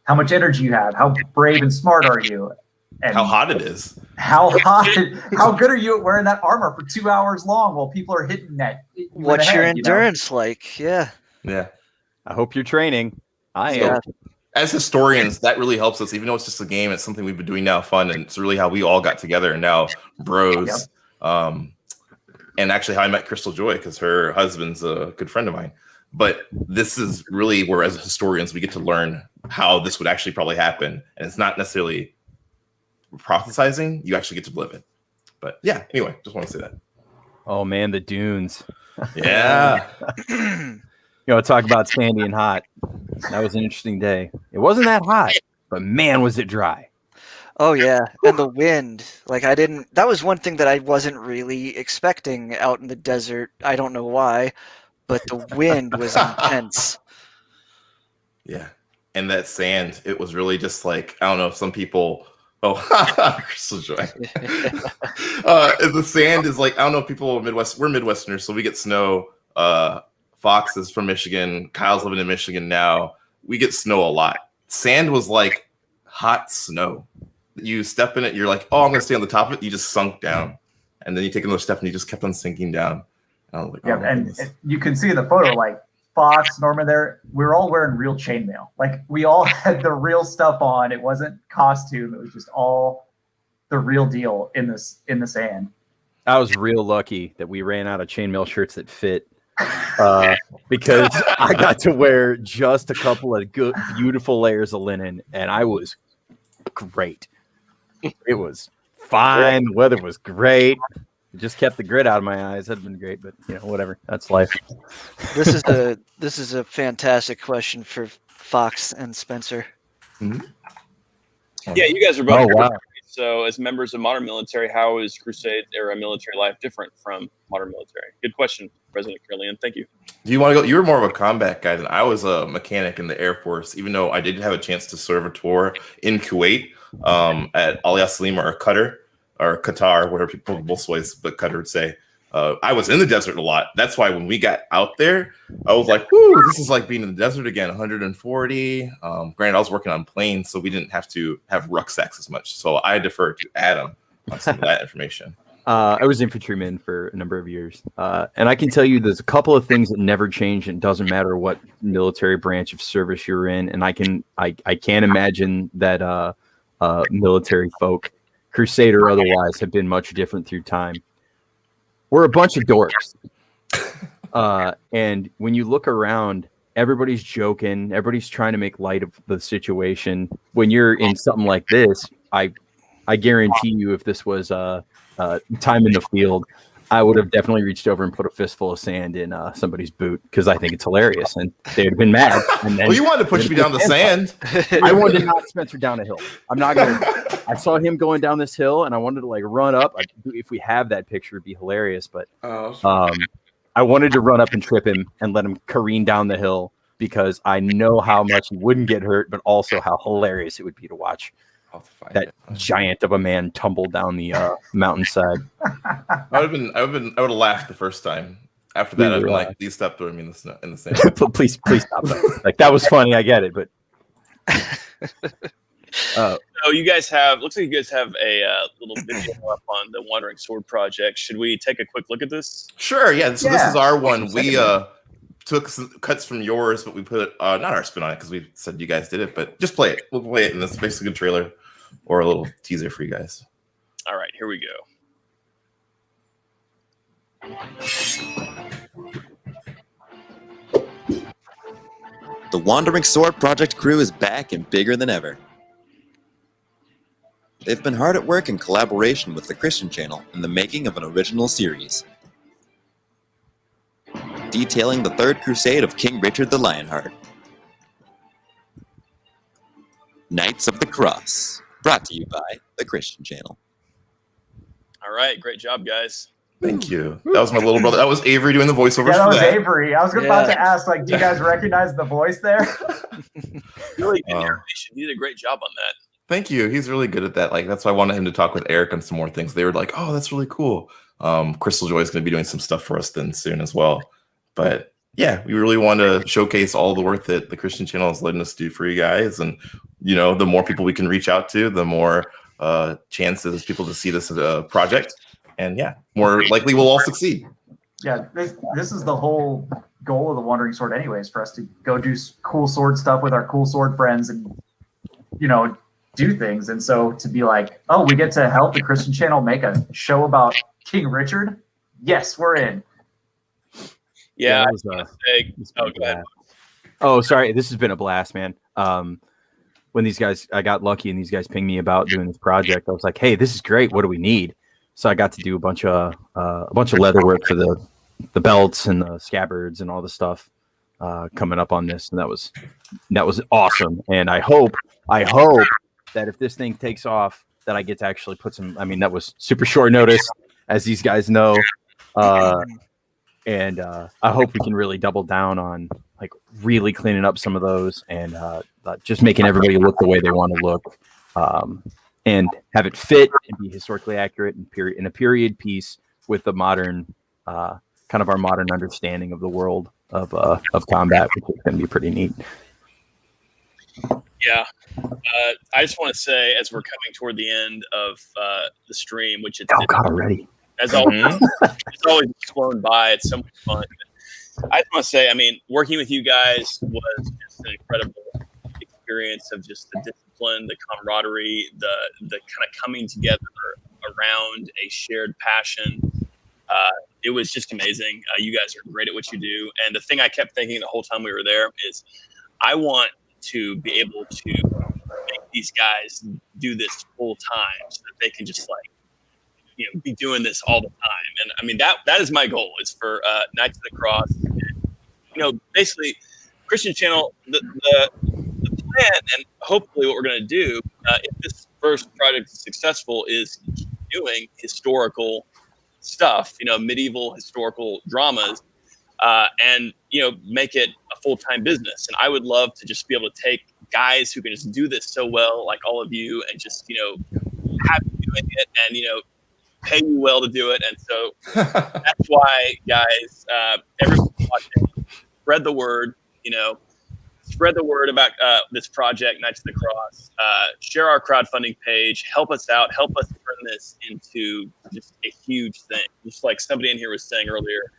much energy you have, how brave and smart are you, and How hot it is. how good are you at wearing that armor for 2 hours long while people are hitting that. What's your endurance like? Yeah. Yeah. I hope you're training. I am. Yeah. As historians, that really helps us, even though it's just a game. It's something we've been doing now, fun, and it's really how we all got together and now bros. Yep. And actually how I met Crystal Joy, because her husband's a good friend of mine. But this is really where, as historians, we get to learn how this would actually probably happen. And it's not necessarily prophesizing. You actually get to live it. But yeah, anyway, just want to say that. Oh, man, the dunes. Yeah. Talk about sandy and hot. That was an interesting day. It wasn't that hot, but man, was it dry. Oh yeah, and the wind. Like, that was one thing that I wasn't really expecting out in the desert. I don't know why, but the wind was intense. Yeah. And that sand, it was really just like, I don't know if some people Oh, Crystal Joy. The sand is like, I don't know, people Midwest, we're Midwesterners, so we get snow. Fox is from Michigan. Kyle's living in Michigan now. We get snow a lot. Sand was like hot snow. You step in it, you're like, oh, I'm going to stay on the top of it. You just sunk down. And then you take another step and you just kept on sinking down. And I was like, yeah, oh, and you can see in the photo, like Fox, Norman there, we were all wearing real chainmail. Like we all had the real stuff on. It wasn't costume. It was just all the real deal in the sand. I was real lucky that we ran out of chainmail shirts that fit because I got to wear just a couple of good, beautiful layers of linen, and I was great. It was fine. The weather was great. It just kept the grit out of my eyes. That'd been great, but whatever. That's life. This is a fantastic question for Fox and Spencer. Mm-hmm. Yeah, you guys are both. Oh, wow. So, as members of modern military, how is Crusade era military life different from modern military? Good question, President Caroline. Thank you. Do you want to go? You were more of a combat guy than I was. A mechanic in the Air Force, even though I did have a chance to serve a tour in Kuwait at Al Yaslim or Qatar, whatever people both ways, but Qatar would say. I was in the desert a lot. That's why when we got out there, I was like, whoo, this is like being in the desert again, 140. Granted, I was working on planes, so we didn't have to have rucksacks as much. So I defer to Adam on some of that information. I was infantryman for a number of years. And I can tell you there's a couple of things that never change. And it doesn't matter what military branch of service you're in. And I can't imagine that military folk, Crusade or otherwise, have been much different through time. We're a bunch of dorks. And when you look around, everybody's joking. Everybody's trying to make light of the situation. When you're in something like this, I guarantee you if this was time in the field, I would have definitely reached over and put a fistful of sand in somebody's boot because I think it's hilarious. And they'd have been mad. And then Well, you wanted to push me down the sand. I wanted to knock Spencer down a hill. I'm not going to. I saw him going down this hill, and I wanted to like run up. If we have that picture, it'd be hilarious. But I wanted to run up and trip him and let him careen down the hill because I know how much he wouldn't get hurt, but also how hilarious it would be to watch that giant of a man tumble down the mountainside. I would have laughed the first time. After that, I'd be like, please stop throwing me in the sand. please stop that. Like that was funny. I get it, but. So you guys looks like you guys have a little video up on the Wandering Sword project. Should we take a quick look at this? Sure, yeah. So this is our one. We took some cuts from yours, but we put not our spin on it because we said you guys did it, but just play it. We'll play it, and this is basically a trailer or a little teaser for you guys. All right, here we go. The Wandering Sword Project crew is back and bigger than ever. They've been hard at work in collaboration with the Christian Channel in the making of an original series, detailing the Third Crusade of King Richard the Lionheart. Knights of the Cross, brought to you by the Christian Channel. All right, great job, guys. Thank you. That was my little brother. That was Avery doing the voiceovers. Yeah, that for was that. Avery. I was about to ask, like, do you guys recognize the voice there? Really good narration. You did a great job on that. Thank you. He's really good at that. Like that's why I wanted him to talk with Eric on some more things. They were like, "Oh, that's really cool." Crystal Joy is going to be doing some stuff for us then soon as well. But yeah, we really want to showcase all the work that the Christian Channel is letting us do for you guys, and the more people we can reach out to, the more chances people to see this project, and yeah, more likely we'll all succeed. Yeah, this is the whole goal of the Wandering Sword, anyways, for us to go do cool sword stuff with our cool sword friends, and do things. And so to be like, oh, we get to help the Christian Channel make a show about King Richard. Yes, we're in. Yeah. Go ahead. Oh, sorry. This has been a blast, man. When I got lucky and these guys pinged me about doing this project, I was like, hey, this is great. What do we need? So I got to do a bunch of leather work for the belts and the scabbards and all the stuff coming up on this. And that was awesome. And I hope that if this thing takes off, that I get to actually put some. I mean, that was super short notice, as these guys know, and I hope we can really double down on like really cleaning up some of those and just making everybody look the way they want to look. and have it fit and be historically accurate and in a period piece with the modern, kind of our modern understanding of the world of combat, which is going to be pretty neat. Yeah. I just want to say, as we're coming toward the end of the stream, which it's, Oh God, already. as always, it's always flown by. It's so much fun. I just want to say, I mean, working with you guys was just an incredible experience of just the discipline, the camaraderie, the kind of coming together around a shared passion. It was just amazing. You guys are great at what you do. And the thing I kept thinking the whole time we were there is, I want to be able to make these guys do this full time so that they can just be doing this all the time. And I mean, that is my goal, is for Knights of the Cross. And, basically, Christian Channel, the plan, and hopefully what we're going to do, if this first project is successful, is keep doing historical stuff, medieval historical dramas, and make it a full-time business. And I would love to just be able to take guys who can just do this so well, like all of you, and just have you doing it, and pay you well to do it. And so that's why, guys, everyone watching, spread the word. Spread the word about this project, Knights of the Cross. Share our crowdfunding page. Help us out. Help us turn this into just a huge thing. Just like somebody in here was saying earlier,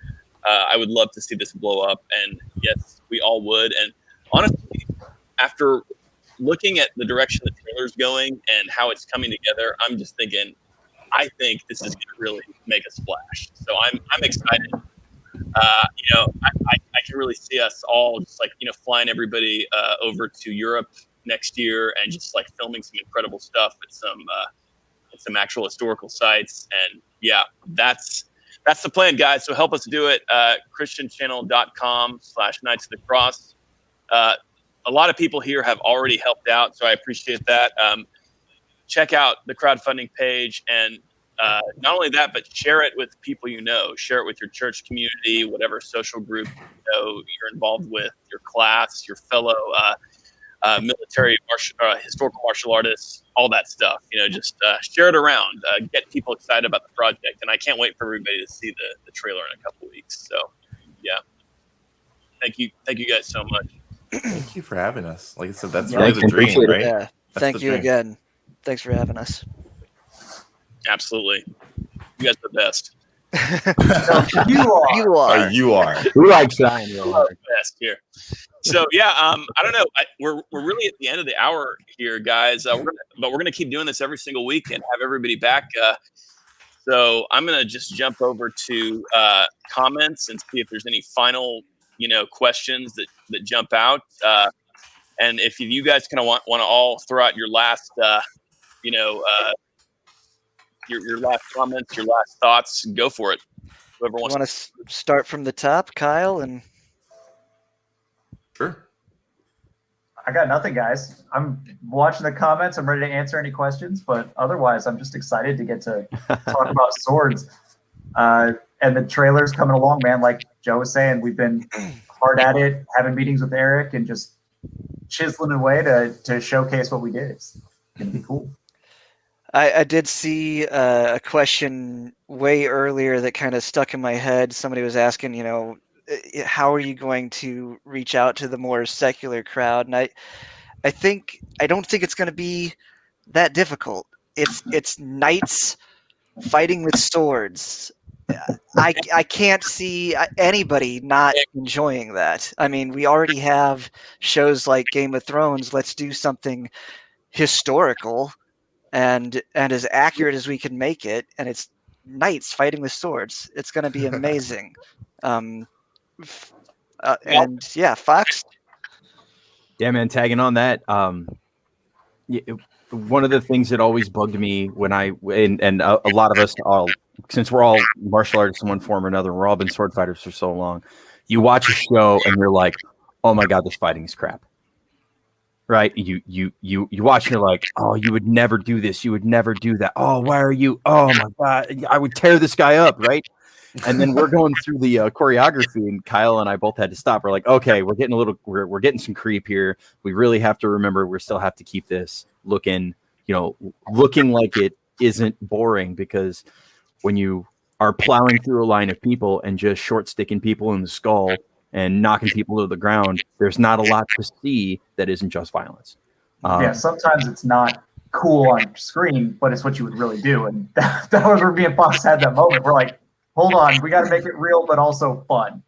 I would love to see this blow up. And yes, we all would. And honestly, after looking at the direction the trailer's going and how it's coming together, I'm just thinking, I think this is going to really make a splash. So I'm excited. I can really see us all just flying everybody over to Europe next year and just filming some incredible stuff at some actual historical sites. And yeah, that's the plan, guys. So help us do it. christianchannel.com/Knights of the Cross. A lot of people here have already helped out, so I appreciate that. Check out the crowdfunding page, and not only that, but share it with people share it with your church community, whatever social group you're involved with, your class, your fellow military historical martial artists, all that stuff. Just share it around, get people excited about the project. And I can't wait for everybody to see the trailer in a couple weeks. So yeah, thank you guys so much. Thank you for having us. Like I said, that's Yeah, really the dream, appreciate it. right? Yeah. That's Thank the you dream. again. Thanks for having us. Absolutely, you guys are the best. You are. You are. You are. We like Zion. You are the best here. So yeah, I don't know. We're really at the end of the hour here, guys. But we're gonna keep doing this every single week and have everybody back. So I'm gonna just jump over to comments and see if there's any final questions that jump out. And if you guys kind of want to all throw out your last your last comments, your last thoughts, go for it. Whoever You wants. want to start from the top, Kyle? And Sure. I got nothing, guys. I'm watching the comments. I'm ready to answer any questions, but otherwise, I'm just excited to get to talk about swords. And the trailer's coming along, man. Like Joe was saying, we've been hard at it, having meetings with Eric, and just chiseling away to showcase what we did. It's gonna be cool. I did see a question way earlier that kind of stuck in my head. Somebody was asking, how are you going to reach out to the more secular crowd? And I don't think it's going to be that difficult. It's knights fighting with swords. I can't see anybody not enjoying that. I mean, we already have shows like Game of Thrones. Let's do something historical and as accurate as we can make it, and it's knights fighting with swords. It's going to be amazing. And yeah, Fox. Yeah, man. Tagging on that, one of the things that always bugged me when and a lot of us since we're all martial artists in one form or another, we're all been sword fighters for so long. You watch a show and you're like, oh my God, this fighting is crap. Right? You watch and you're like, oh, you would never do this. You would never do that. Oh, why are you? Oh my God, I would tear this guy up, right? And then we're going through the choreography, and Kyle and I both had to stop. We're like, okay, we're getting some creep here. We really have to remember we still have to keep this looking, looking like it isn't boring, because when you are plowing through a line of people and just short sticking people in the skull and knocking people to the ground, there's not a lot to see that isn't just violence. Yeah, sometimes it's not cool on screen, but it's what you would really do. And that was where me and Fox had that moment. We're like, hold on, we got to make it real, but also fun.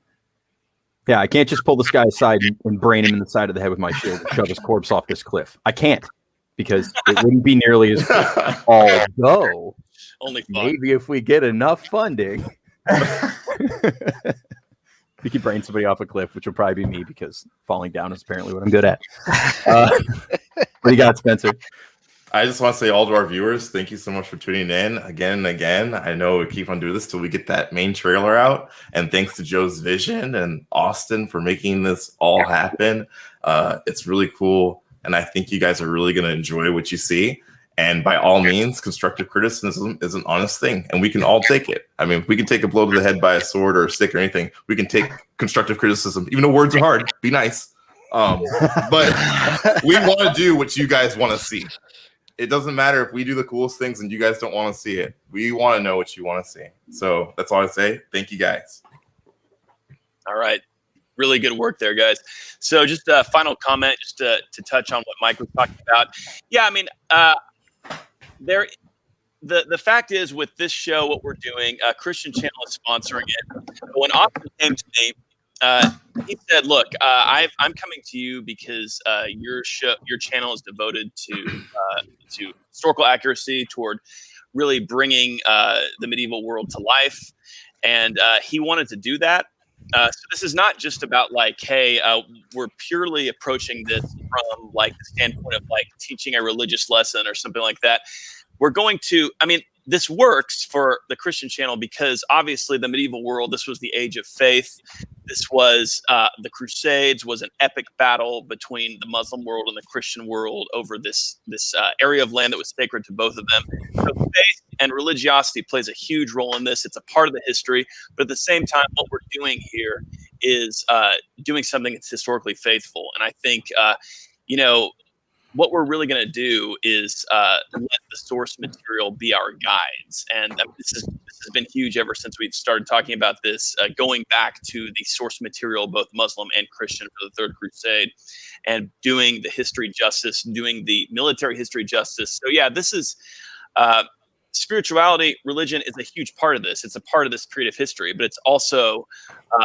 Yeah, I can't just pull this guy aside and brain him in the side of the head with my shield and shove his corpse off this cliff. I can't, because it wouldn't be nearly as good. Although, Only fun. maybe if we get enough funding, we could brain somebody off a cliff, which will probably be me, because falling down is apparently what I'm good at. What do you got, Spencer? I just want to say, all to our viewers, thank you so much for tuning in again and again. I know we keep on doing this till we get that main trailer out. And thanks to Joe's vision and Austin for making this all happen. It's really cool. And I think you guys are really going to enjoy what you see. And by all means, constructive criticism is an honest thing, and we can all take it. I mean, if we can take a blow to the head by a sword or a stick or anything, we can take constructive criticism, even though words are hard. Be nice. But we want to do what you guys want to see. It doesn't matter if we do the coolest things and you guys don't want to see it. We want to know what you want to see. So that's all I say. Thank you, guys. All right. Really good work there, guys. So just a final comment, just to touch on what Mike was talking about. Yeah, I mean, the fact is, with this show, what we're doing, Christian Channel is sponsoring it. But when Austin came to me, he said, "Look, I'm coming to you because your channel is devoted to historical accuracy, toward really bringing the medieval world to life, and he wanted to do that. So this is not just about like, hey, we're purely approaching this from like the standpoint of like teaching a religious lesson or something like that. We're going to, I mean, this works for the Christian channel because obviously the medieval world, this was the age of faith. This was the Crusades, was an epic battle between the Muslim world and the Christian world over this area of land that was sacred to both of them. So faith and religiosity plays a huge role in this. It's a part of the history, but at the same time, what we're doing here is doing something that's historically faithful. And I think, what we're really going to do is let the source material be our guides. And this has been huge ever since we've started talking about this, going back to the source material, both Muslim and Christian, for the Third Crusade, and doing the history justice, doing the military history justice. So yeah, this is spirituality, religion is a huge part of this. It's a part of this period of history, but it's also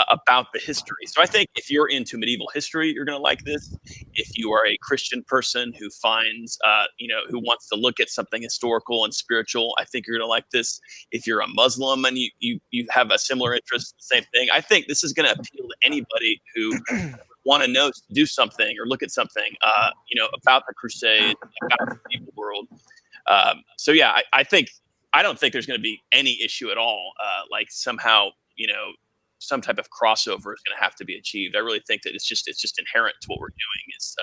about the history. So I think if you're into medieval history, you're going to like this. If you are a Christian person who finds, who wants to look at something historical and spiritual, I think you're going to like this. If you're a Muslim and you have a similar interest, same thing. I think this is going to appeal to anybody who want to do something or look at something, about the Crusades, about the medieval world. So yeah, I don't think there's going to be any issue at all. Like somehow, some type of crossover is going to have to be achieved. I really think that it's just inherent to what we're doing. Is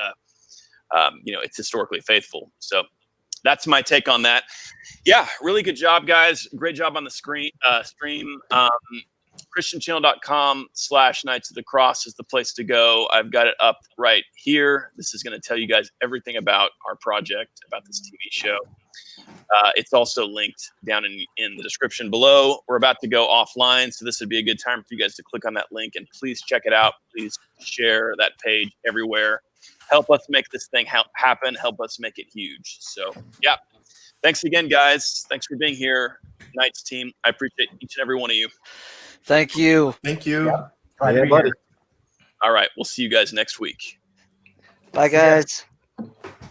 it's historically faithful. So that's my take on that. Yeah, really good job, guys. Great job on the stream. ChristianChannel.com/Knights of the Cross is the place to go. I've got it up right here. This is going to tell you guys everything about our project, about this TV show. It's also linked down in the description below. We're about to go offline, so this would be a good time for you guys to click on that link and please check it out. Please share that page everywhere. Help us make this thing happen. Help us make it huge. So, yeah. Thanks again, guys. Thanks for being here, Knights team. I appreciate each and every one of you. Thank you. Thank you. Yeah, buddy. All right. We'll see you guys next week. Bye, guys.